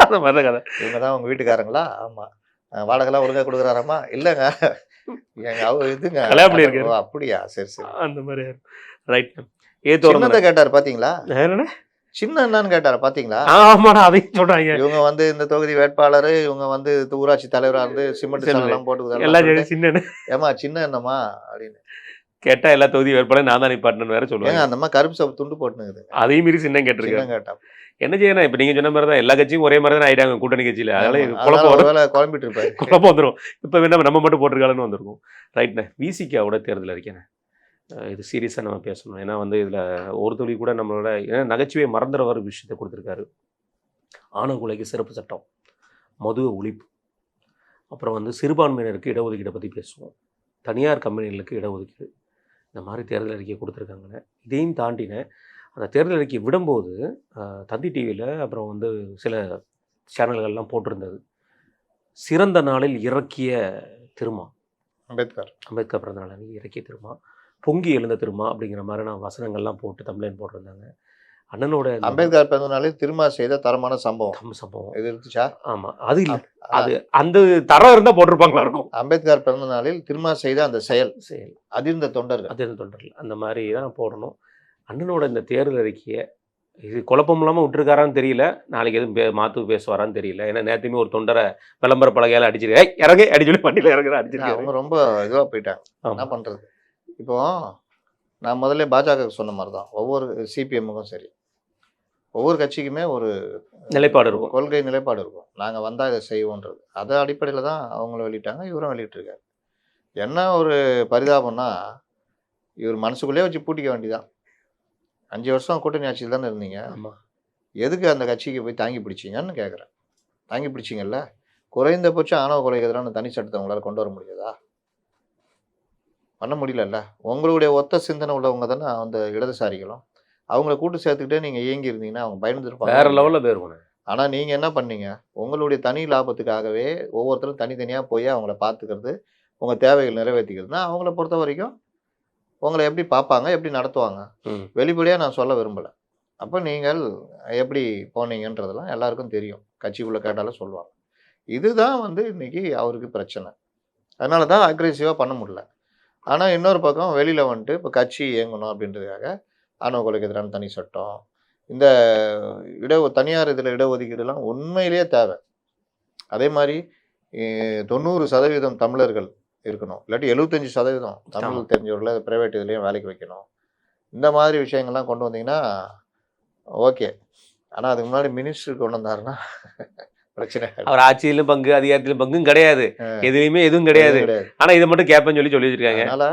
அந்த மாதிரி கதை. இவங்க தான் உங்கள் வீட்டுக்காரங்களா? ஆமாம். வாடகைலாம் ஒழுங்காக கொடுக்குறாராம்மா? இல்லைங்க எங்க இதுங்க அப்படி இருக்கு. அப்படியா? சரி சரி, அந்த மாதிரி ரைட். ஏதோ கேட்டார் பார்த்தீங்களா? சின்ன என்னன்னு கேட்டாரு பாத்தீங்களா? ஆமாடா, அதையும் சொல்றாங்க. இவங்க வந்து இந்த தொகுதி வேட்பாளர், இவங்க வந்து ஊராட்சி தலைவரா இருந்து சிமெண்ட் சொல்லு. சாலெல்லாம் போட்டு இதெல்லாம் எல்லாம் சொல்லிட்டு, சின்ன ஏமா சின்ன என்னம்மா அப்படின்னு. கேட்டா எல்லா தொகுதி வேட்பாளரும் நான் தான் நிப்பாட்டணும்னு வேற ஏங்க சொல்லுவாங்க. அந்த அம்மா கருப்பு சப்பு துண்டு போட்டுனுக்குது. அதையும் மீறி சின்னம் கேட்டிருக்காரு. சின்னம் கேட்டா. என்ன செய்யணும்? இப்ப நீங்க சொன்ன மாதிரி தான் எல்லா கட்சியும் ஒரே மாதிரி தான் ஆயிட்டாங்க கூட்டணி கட்சியில. அதனால ஆமா. இது அதனால குழப்பம் வரும். ஒருவேளை குழம்பிட்டு இருப்பாரு. குழப்பம் வந்துரும். இப்ப வேணா நம்ம மட்டும் போட்டிருக்காளுன்னு வந்திருக்கும். ரைட்ண்ணே. விசிகாவோட தேர்தல் அறிக்கைண்ணே. இது சீரியஸா நம்ம பேசணும். ஏன்னா வந்து இதுல ஒரு துளி கூட நம்மளோட ஏன்னா நகைச்சுவையை மறந்துற ஒரு விஷயத்தை கொடுத்துருக்காரு. ஆணவ கொலைக்கு சிறப்பு சட்டம், மது ஒழிப்பு, அப்புறம் வந்து சிறுபான்மையினருக்கு இடஒதுக்கீடை பற்றி பேசுவோம், தனியார் கம்பெனிகளுக்கு இடஒதுக்கீடு, இந்த மாதிரி தேர்தல் அறிக்கை கொடுத்துருக்காங்கண்ணே. இதையும் தாண்டின அந்த தேர்தல் அறிக்கை விடும்போது தந்தி டிவியில் அப்புறம் வந்து சில சேனல்கள்லாம் போட்டிருந்தது, சிறந்த நாளில் இறக்கிய திருமா, அம்பேத்கர் பிறந்த நாள் அன்றைக்கி இறக்கிய திருமா, பொங்கி எழுந்த திருமா அப்படிங்கிற மாதிரியான வசனங்கள்லாம் போட்டு தம்ப்ளைன் போட்டிருந்தாங்க. அண்ணனோட அம்பேத்கர் பிறந்த நாளில் திருமா செய்த தரமான சம்பவம் இது இருந்துச்சா? ஆமாம், அது இல்லை. அது அந்த தரம் இருந்தால் போட்டிருப்பாங்களா இருக்கும். அம்பேத்கர் பிறந்த நாளில் திருமா செய்த அந்த செயல் அதிர்ந்த தொண்டர்கள் அந்த மாதிரி தான் போடணும். அண்ணனோட இந்த தேர்தல் அறிக்கையை இது குழப்பம் இல்லாமல் விட்டுருக்காரான்னு தெரியல, நாளைக்கு எதுவும் மாற்று பேசுவாரான்னு தெரியல. ஏன்னா நேற்றுமே ஒரு தொண்டரை விளம்பர பலகையால் அடிச்சிருக்கேன், இறங்க அடி சொல்லி வண்டியில் இறங்குற அடிச்சிருக்காங்க. அவங்க ரொம்ப இதுவாக போயிட்டாங்க. என்ன பண்ணுறது? இப்போ நான் முதல்ல பாஜக சொன்ன மாதிரி தான் ஒவ்வொரு சிபிஎம்முக்கும் சரி, ஒவ்வொரு கட்சிக்குமே ஒரு நிலைப்பாடு இருக்கும், கொள்கை நிலைப்பாடு இருக்கும். நாங்கள் வந்தால் இதை செய்வோன்றது. அதை அடிப்படையில் தான் அவங்களும் வெளியிட்டாங்க, இவரும் வெளியிட்டிருக்காரு. என்ன ஒரு பரிதாபம்னா, இவர் மனசுக்குள்ளே வச்சு பூட்டிக்க வேண்டியதான். 5 வருஷம் கூட்டணி ஆட்சியில் தானே இருந்தீங்க, எதுக்கு அந்த கட்சிக்கு போய் தாங்கி பிடிச்சிங்கன்னு கேட்குறேன். தாங்கி பிடிச்சிங்கல்ல, குறைந்தபட்சம் ஆணவ கொலைக்கு எதிரான தனி சட்டத்தை உங்களால் கொண்டு வர முடியாதா? பண்ண முடியலல்ல. உங்களுடைய ஒத்த சிந்தனை உள்ளவங்க தானே அந்த இடதுசாரிகளும். அவங்கள கூட்டு சேர்த்துக்கிட்டே நீங்கள் இயங்கி இருந்தீங்கன்னா அவங்க பயந்துருப்பாங்க, வேற லெவலில் போயிருவாங்க. ஆனால் நீங்கள் என்ன பண்ணீங்க? உங்களுடைய தனி லாபத்துக்காகவே ஒவ்வொருத்தரும் தனித்தனியாக போய் அவங்கள பார்த்துக்கிறது, உங்கள் தேவைகள் நிறைவேற்றிக்கிறதுனா அவங்கள பொறுத்த வரைக்கும் உங்களை எப்படி பார்ப்பாங்க, எப்படி நடத்துவாங்க, வெளிப்படையாக நான் சொல்ல விரும்பலை. அப்போ நீங்கள் எப்படி போனீங்கன்றதெல்லாம் எல்லாருக்கும் தெரியும், கட்சிக்குள்ளே கேட்டாலும் சொல்லுவாங்க. இதுதான் வந்து இன்னைக்கு அவருக்கு பிரச்சனை. அதனால தான் அக்ரெசிவாக பண்ண முடியல. ஆனால் இன்னொரு பக்கம் வெளியில் வந்துட்டு இப்போ கட்சி இயங்கணும் அப்படின்றதுக்காக ஆணவ கொலைக்கு எதிரான தனி சட்டம், இந்த தனியார் இதில் இடஒதுக்கீடுலாம் உண்மையிலேயே தேவை. அதே மாதிரி 90% தமிழர்கள் இருக்கணும், இல்லாட்டி 75% தமிழ் தெரிஞ்சவர்களை ப்ரைவேட் இதுலேயும் வேலைக்கு வைக்கணும். இந்த மாதிரி விஷயங்கள்லாம் கொண்டு வந்தீங்கன்னா ஓகே. ஆனால் அதுக்கு முன்னாடி மினிஸ்டருக்கு கொண்டு வந்தாருன்னா பிரச்சனை. அவர் ஆட்சியிலும் பங்கு, அதிகாரத்திலும் பங்கும் கிடையாது, எதுலையுமே எதுவும் கிடையாது. ஆனால் இதை மட்டும் கேட்பேன்னு சொல்லி வச்சிருக்காங்க. அதனால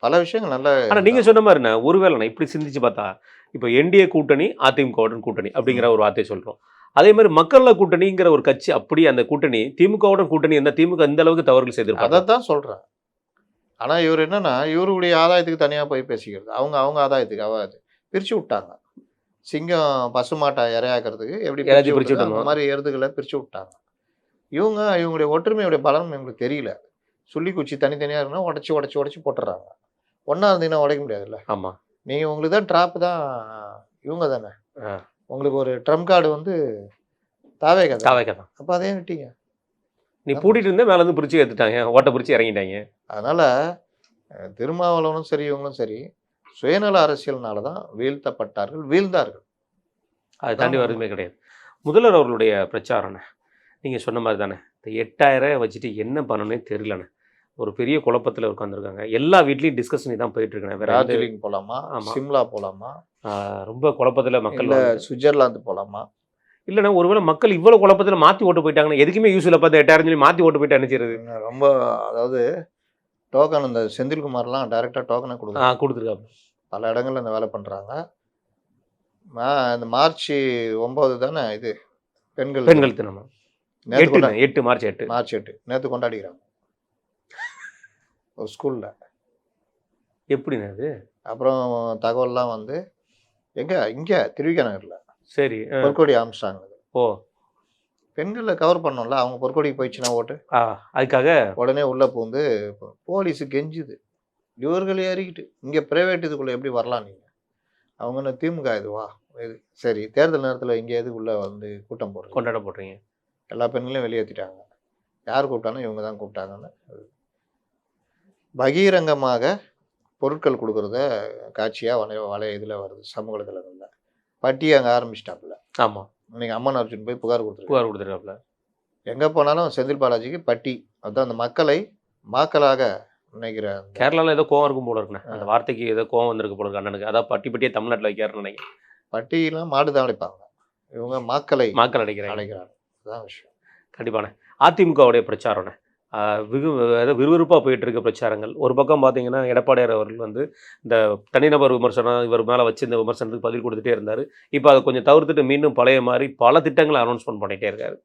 பல விஷயங்கள் நல்ல. ஆனால் நீங்கள் சொன்ன மாதிரிண்ணா, ஒருவேளை நான் இப்படி சிந்திச்சு பார்த்தா, இப்போ என்டிஏ கூட்டணி அதிமுகவுடன் கூட்டணி அப்படிங்கிற ஒரு வார்த்தையை சொல்கிறோம். அதே மாதிரி மக்கள் கூட்டணிங்கிற ஒரு கட்சி, அப்படி அந்த கூட்டணி திமுகவுடன் கூட்டணி என்ன, திமுக இந்த அளவுக்கு தவறுகள் செய்திருப்பாங்க. அதை தான் சொல்கிறேன். ஆனால் இவர் என்னன்னா, இவருடைய ஆதாயத்துக்கு தனியாக போய் பேசிக்கிறது, அவங்க ஆதாயத்துக்கு பிரித்து விட்டாங்க. சிங்கம் பசுமாட்டை இரையாக்கிறதுக்கு எப்படி பிரிச்சு விட்டாங்க, அந்த மாதிரி எருதுகளை பிரித்து விட்டாங்க. இவங்களுடைய ஒற்றுமையுடைய பலம் எங்களுக்கு தெரியல. சுள்ளி குச்சி தனித்தனியாக இருக்குன்னா உடச்சி போட்டுறாங்க. ஒன்றா இருந்தீங்கன்னா உடைக்க முடியாதுல்ல. ஆமாம், நீங்கள் உங்களுக்கு தான் ட்ராப் தான் இவங்க தானே. உங்களுக்கு ஒரு ட்ரம் கார்டு வந்து தாவேக தான். அப்போ அதே விட்டீங்க, நீ பூட்டிட்டு இருந்தே மேலே இருந்து பிரித்து எடுத்துட்டாங்க, ஓட்ட பிரித்து இறங்கிட்டாங்க. அதனால் திருமாவளவனும் சரி இவங்களும் சரி சுயநல அரசியல்னால தான் வீழ்ந்தார்கள். அதை தாண்டி வருதுமே கிடையாது. முதல்வர் அவர்களுடைய பிரச்சாரம் நீங்கள் சொன்ன மாதிரி தானே, இந்த 8000 வச்சுட்டு என்ன பண்ணணும்னே தெரியலண்ணே. ஒரு பெரிய குழப்பத்தில் உட்காந்துருக்காங்க. எல்லா வீட்லேயும் டிஸ்கஷன் தான் போயிட்டு இருக்கேன். டார்ஜிலிங் போகலாமா, சிம்லா போகலாமா, ரொம்ப குழப்பத்தில் மக்கள், சுவிட்சர்லாந்து போகலாமா. இல்லைண்ணா, ஒருவேளை மக்கள் இவ்வளோ குழப்பத்தில் மாற்றி ஓட்டு போயிட்டாங்கன்னா, எதுக்குமே யூஸ் இல்லை, பார்த்து 8000 சொல்லி மாற்றி ஓட்டு போயிட்டு அனுப்பிச்சிருது. ரொம்ப அதாவது டோக்கன், இந்த செந்தில்குமார்லாம் டைரெக்டாக டோக்கனை கொடுத்துருக்காங்க. பல இடங்களில் இந்த வேலை பண்ணுறாங்க. இந்த மார்ச் 9 தானே இது பெண்கள் தினம், 8 மார்ச் 8 நேற்று கொண்டாடிக்கிறாங்க ஒரு ஸ்கூலில். எப்படிண்ணா அது? அப்புறம் தகவல்லாம் வந்து இங்கே திருவிக நகரில் சரி பொற்கொடி ஆரம்பிச்சிட்டாங்க. ஓ, பெண்களை கவர் பண்ணோம்ல, அவங்க பொற்கொடிக்கு போயிடுச்சுன்னா ஓட்டு, அதுக்காக உடனே உள்ளே பூந்து போலீஸு கெஞ்சுது, இவர்கள் ஏறிக்கிட்டு இங்கே ப்ரைவேட் இதுக்குள்ளே எப்படி வரலாம் நீங்கள், அவங்க என்ன திமுக இதுவா இது, சரி தேர்தல் நேரத்தில் இங்கே எதுக்குள்ளே வந்து கூட்டம் கொண்டாட போடுறீங்க, எல்லா பெண்களையும் வெளியேற்றிட்டாங்க, யார் கூப்பிட்டானோ இவங்க தான் கூப்பிட்டாங்கன்னு பகிரங்கமாக பொருட்கள் கொடுக்குறத காட்சியாக இதில் வருது, சமூக வலைதளங்களில் பட்டி அங்கே ஆரம்பிச்சிட்டாப்புல. ஆமாம், இன்னைக்கு அம்மன் அர்ஜுன் போய் புகார் கொடுத்துருக்காரு. புகார் கொடுத்துருக்காப்புல. எங்கே போனாலும் செந்தில் பாலாஜிக்கு பட்டி. அதுதான் அந்த மக்களை மாக்களாக நினைக்கிற கேரளாவில் ஏதோ கோவம் இருக்கும் போல இருக்குண்ணே. அந்த வார்த்தைக்கு ஏதோ கோவம் வந்திருக்கு போல இருக்கு அண்ணனுக்கு. அதான் பட்டி பட்டியே தமிழ்நாட்டில் வைக்காருன்னு நினைக்கிறேன். பட்டியெல்லாம் மாடு தான் அடைப்பாங்க, இவங்க மாக்களை மக்கள் அடைக்கிறாங்க. அடைக்கிறாங்க. அதுதான் விஷயம். கண்டிப்பான அதிமுகவுடைய பிரச்சாரம்ண்ணே விறுவிறுப்பாக போயிட்டு இருக்க பிரச்சாரங்கள். ஒரு பக்கம் பார்த்தீங்கன்னா எடப்பாடியார் அவர்கள் வந்து இந்த தனிநபர் விமர்சனம் இவர் மேலே வச்சு இந்த விமர்சனத்துக்கு பதில் கொடுத்துட்டே இருந்தார். இப்போ அதை கொஞ்சம் தவிர்த்துட்டு மீண்டும் பழைய மாதிரி பல திட்டங்களை அனௌன்ஸ்மெண்ட் பண்ணிகிட்டே இருக்காரு.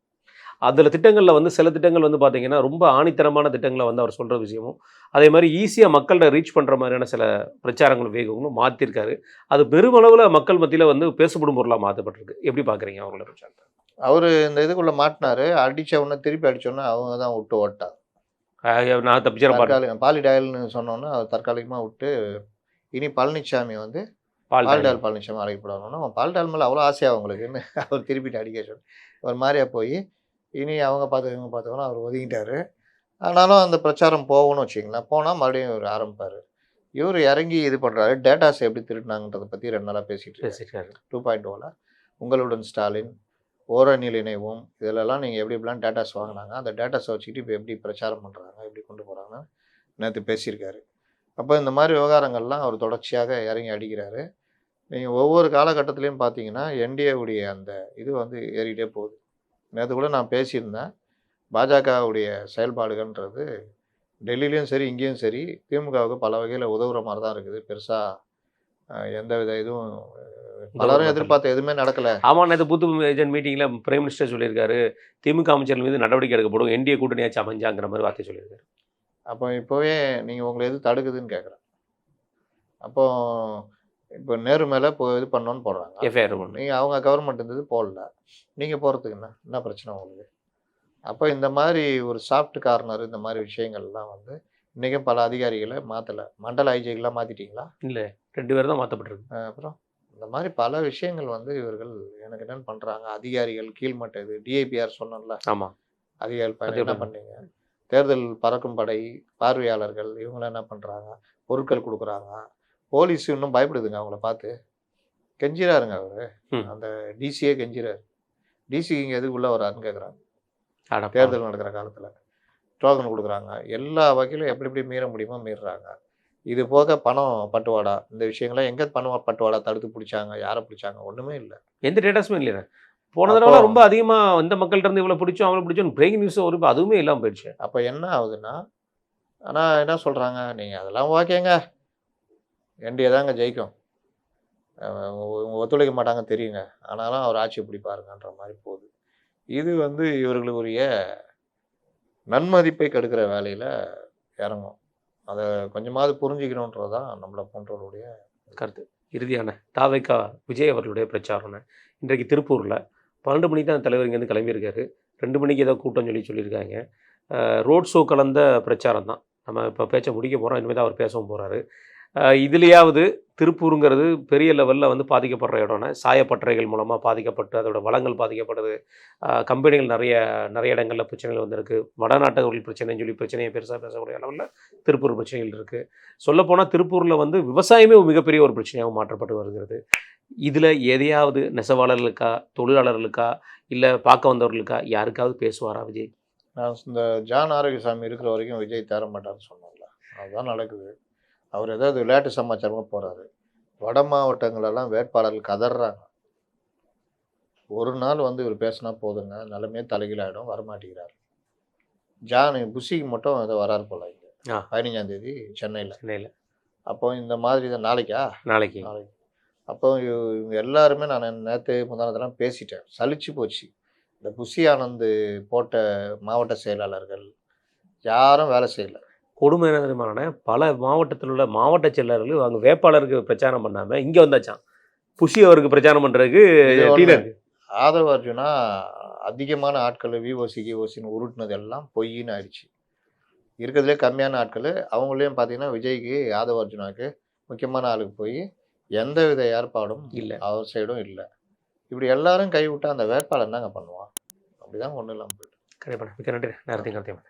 அதில் திட்டங்களில் வந்து சில திட்டங்கள் வந்து பார்த்தீங்கன்னா ரொம்ப ஆணித்தரமான திட்டங்களை வந்து அவர் சொல்கிற விஷயமும், அதே மாதிரி ஈஸியாக மக்கள்கிட்ட ரீச் பண்ணுற மாதிரியான சில பிரச்சாரங்கள் வேகங்களும் மாற்றிருக்காரு. அது பெருமளவில் மக்கள் மத்தியில் வந்து பேசப்படும் பொருளாக மாற்றப்பட்டிருக்கு. எப்படி பார்க்குறீங்க அவங்களோட பிரச்சாரத்தை? அவர் இந்த இதுக்குள்ளே மாட்டினாரு, அடித்த உடனே திருப்பி அடித்தோன்னே அவங்க தான் விட்டு ஓட்டாங்க. நான் தப்பிச்சிட பாலிடாயல்னு சொன்னோன்னே அவர் தற்காலிகமாக விட்டு இனி பழனிசாமி வந்து பாலிடாயல் பழனிசாமி அழைக்கப்படணும்னா அவன் பாலிடாயல் மேலே அவ்வளோ ஆசையாக அவங்களுக்குன்னு அவர் திருப்பிட்டு அடிக்க சொன்ன ஒரு மாதிரியா போய் இனி அவங்க பார்த்து இவங்க பார்த்தோன்னா அவர் ஒதுங்கிட்டார். ஆனாலும் அந்த பிரச்சாரம் போகணும்னு வச்சிங்களேன், போனால் மறுபடியும் இவர் ஆரம்பிப்பார். இவர் இறங்கி இது பண்ணுறாரு. டேட்டாஸ் எப்படி திருடினாங்கன்றதை பற்றி 2 நாளாக பேசிகிட்டு இருக்காரு. 2.0ல் உங்களுடன் ஸ்டாலின் ஓரணியில் இணைவோம் இதிலெல்லாம் நீங்கள் எப்படி எப்படிலாம் டேட்டாஸ் வாங்கினாங்க, அந்த டேட்டாஸை வச்சுக்கிட்டு இப்போ எப்படி பிரச்சாரம் பண்ணுறாங்க, எப்படி கொண்டு போகிறாங்கன்னு நேற்று பேசியிருக்காரு. அப்போ இந்த மாதிரி விவகாரங்கள்லாம் அவர் தொடர்ச்சியாக இறங்கி அடிக்கிறாரு. நீங்கள் ஒவ்வொரு காலகட்டத்திலையும் பார்த்தீங்கன்னா என்டிஏவுடைய அந்த இது வந்து ஏறிக்கிட்டே போகுது. நேற்று கூட நான் பேசியிருந்தேன், பாஜகவுடைய செயல்பாடுகள்ன்றது டெல்லியிலையும் சரி இங்கேயும் சரி திமுகவுக்கு பல வகையில் உதவுற மாதிரி தான் இருக்குது. பெருசாக எந்த வித இதுவும் பலரும் எதிர்பார்த்த எதுவுமே நடக்கலை. ஆமாம், நேற்று புது ஏஜென்ட் மீட்டிங்கில் பிரைம் மினிஸ்டர் சொல்லியிருக்காரு, திமுக அமைச்சர்கள் மீது நடவடிக்கை எடுக்கப்படும், என்டிஏ கூட்டணியாச்சும் அமைஞ்சாங்கிற மாதிரி வார்த்தை சொல்லியிருக்காரு. அப்போ இப்போவே நீங்கள் உங்களை எது தடுக்குதுன்னு கேட்குறேன். அப்போ இப்போ நேரு மேலே இப்போ இது பண்ணோன்னு போடுறாங்க, எஃப்ஐஆர் பண்ணு. நீங்கள் அவங்க கவர்மெண்ட் இருந்தது போடல, நீங்கள் போகிறதுக்கு என்ன பிரச்சனை உங்களுக்கு? அப்போ இந்த மாதிரி ஒரு சாஃப்ட் கார்னர் இந்த மாதிரி விஷயங்கள்லாம் வந்து இன்றைக்கும் பல அதிகாரிகளை மாற்றலை. மண்டல ஐஜிகள்லாம் மாற்றிட்டீங்களா? இல்லை, 2 பேர் தான் மாற்றப்பட்டிருக்கு. அப்புறம் இந்த மாதிரி பல விஷயங்கள் வந்து இவர்கள் எனக்கு என்னென்னு பண்ணுறாங்க. அதிகாரிகள் கீழ்மட்ட இது டிஐபிஆர் சொன்னோம்ல, ஆமாம், அதிகாரிகள் என்ன பண்ணீங்க? தேர்தல் பறக்கும் படை பார்வையாளர்கள் இவங்களாம் என்ன பண்ணுறாங்க? பொருட்கள் கொடுக்குறாங்க. போலீஸ் இன்னும் பயப்படுதுங்க அவங்கள பார்த்து. கெஞ்சிறாருங்க அவர், அந்த டிசியே கெஞ்சிறாரு. டிசி இங்கே எதுக்கு உள்ளே வராருன்னு கேட்குறாங்க. தேர்தல் நடக்கிற காலத்தில் டோக்கன் கொடுக்குறாங்க. எல்லா வகையிலும் எப்படி எப்படி மீற முடியுமோ மீறுறாங்க. இது போக பணம் பட்டுவாடா இந்த விஷயங்கள்லாம் எங்கே பணம் பட்டுவாடா தடுத்து பிடிச்சாங்க, யாரை பிடிச்சாங்க? ஒன்றுமே இல்லை, எந்த டேட்டாஸுமே இல்லைண்ணே. போன தடவை ரொம்ப அதிகமாக இந்த மக்கள்கிட்ட இருந்து இவ்வளோ பிடிச்சோம் அவங்கள பிடிச்சோம் பிரேக்கிங் நியூஸ் ஒரு அதுவுமே இல்லாமல் போயிடுச்சு. அப்போ என்ன ஆகுதுன்னா, ஆனால் என்ன சொல்கிறாங்க, நீங்கள் அதெல்லாம் ஓகேங்க, என்டிஏ தாங்க ஜெயிக்கும், ஒத்துழைக்க மாட்டாங்க தெரியுங்க, ஆனாலும் அவர் ஆட்சி பிடிப்பாருங்கன்ற மாதிரி போகுது. இது வந்து இவர்களுக்குரிய நன்மதிப்பை கெடுக்கிற வேலையில் இறங்கும். அதை கொஞ்சமாவது புரிஞ்சுக்கணுன்றது தான் நம்மளை போன்றவருடைய கருத்து. இறுதியான தாவைக்கா விஜய் அவர்களுடைய பிரச்சாரம் இன்றைக்கு திருப்பூரில் 12 மணிக்கு தான் தலைவர் இங்கேருந்து கிளம்பியிருக்காரு. 2 மணிக்கு ஏதோ கூட்டம் சொல்லியிருக்காங்க. ரோட் ஷோ கலந்த பிரச்சாரம் தான். நம்ம இப்போ பேச்சை முடிக்க போகிறோம், இனிமேல் தான் அவர் பேசவும் போகிறாரு. இதுலேயாவது திருப்பூருங்கிறது பெரிய லெவலில் வந்து பாதிக்கப்படுற இடம்னா சாயப்பட்டறைகள் மூலமாக பாதிக்கப்பட்டு அதோட வளங்கள் பாதிக்கப்படுது. கம்பெனிகள் நிறைய இடங்களில் பிரச்சனைகள் வந்திருக்கு. வடநாட்டவர்கள் பிரச்சனைன்னு சொல்லி பிரச்சனையை பெருசாக பேசக்கூடிய அளவில் திருப்பூர் பிரச்சனைகள் இருக்குது. சொல்லப்போனால் திருப்பூரில் வந்து விவசாயமே மிகப்பெரிய ஒரு பிரச்சனையாக மாற்றப்பட்டு வருகிறது. இதில் எதையாவது நெசவாளர்களுக்கா, தொழிலாளர்களுக்கா, இல்லை பார்க்க வந்தவர்களுக்கா யாருக்காவது பேசுவாரா விஜய்? நான் இந்த ஜான் ஆரோக்கியசாமி இருக்கிற வரைக்கும் விஜய் தேர மாட்டார்னு சொன்னோம்ல, அதுதான் நடக்குது. அவர் ஏதாவது விளையாட்டு சமாச்சாரமாக போகிறாரு. வட மாவட்டங்களெல்லாம் வேட்பாளர்கள் கதறாங்க. ஒரு நாள் வந்து இவர் பேசினா போதுங்க, நிலைமையே தலைகீழாயிடும், வரமாட்டேங்கிறார். ஜான் புஷிக்கு மட்டும் ஏதோ வராரு போல இங்கே 15ஆம் தேதி சென்னையில். அப்போ இந்த மாதிரி தான் நாளைக்கு அப்போ இவங்க எல்லாருமே நான் நேற்று முந்தானத்தெல்லாம் பேசிட்டேன், சலிச்சு போச்சு. இந்த புஷி ஆனந்த் போட்ட மாவட்ட செயலாளர்கள் யாரும் வேலை செய்யலை. கொடுமை என்ன தெரியுமான, பல மாவட்டத்தில் உள்ள மாவட்ட செயலாளர்கள் அவங்க வேட்பாளருக்கு பிரச்சாரம் பண்ணாமல் இங்கே வந்தாச்சான் புஷி அவருக்கு பிரச்சாரம் பண்ணுறதுக்கு. ஆதவ அர்ஜுனா அதிகமான ஆட்கள் விஓசின்னு உருட்டினது எல்லாம் பொய்ன்னு ஆயிடுச்சு. இருக்கிறதுலே கம்மியான ஆட்கள் அவங்களையும் பார்த்தீங்கன்னா விஜய்க்கு ஆதவ அர்ஜுனாவுக்கு முக்கியமான ஆளுக்கு போய் எந்த வித ஏற்பாடும் இல்லை, அவர் சைடும் இல்லை. இப்படி எல்லாரும் கைவிட்டால் அந்த வேட்பாளர் என்னங்க பண்ணுவான்? அப்படிதான் ஒன்றும் இல்லாமல் போயிட்டு. கண்டிப்பாக மிக்க நன்றி நேரத்தையும் கருத்தையும்.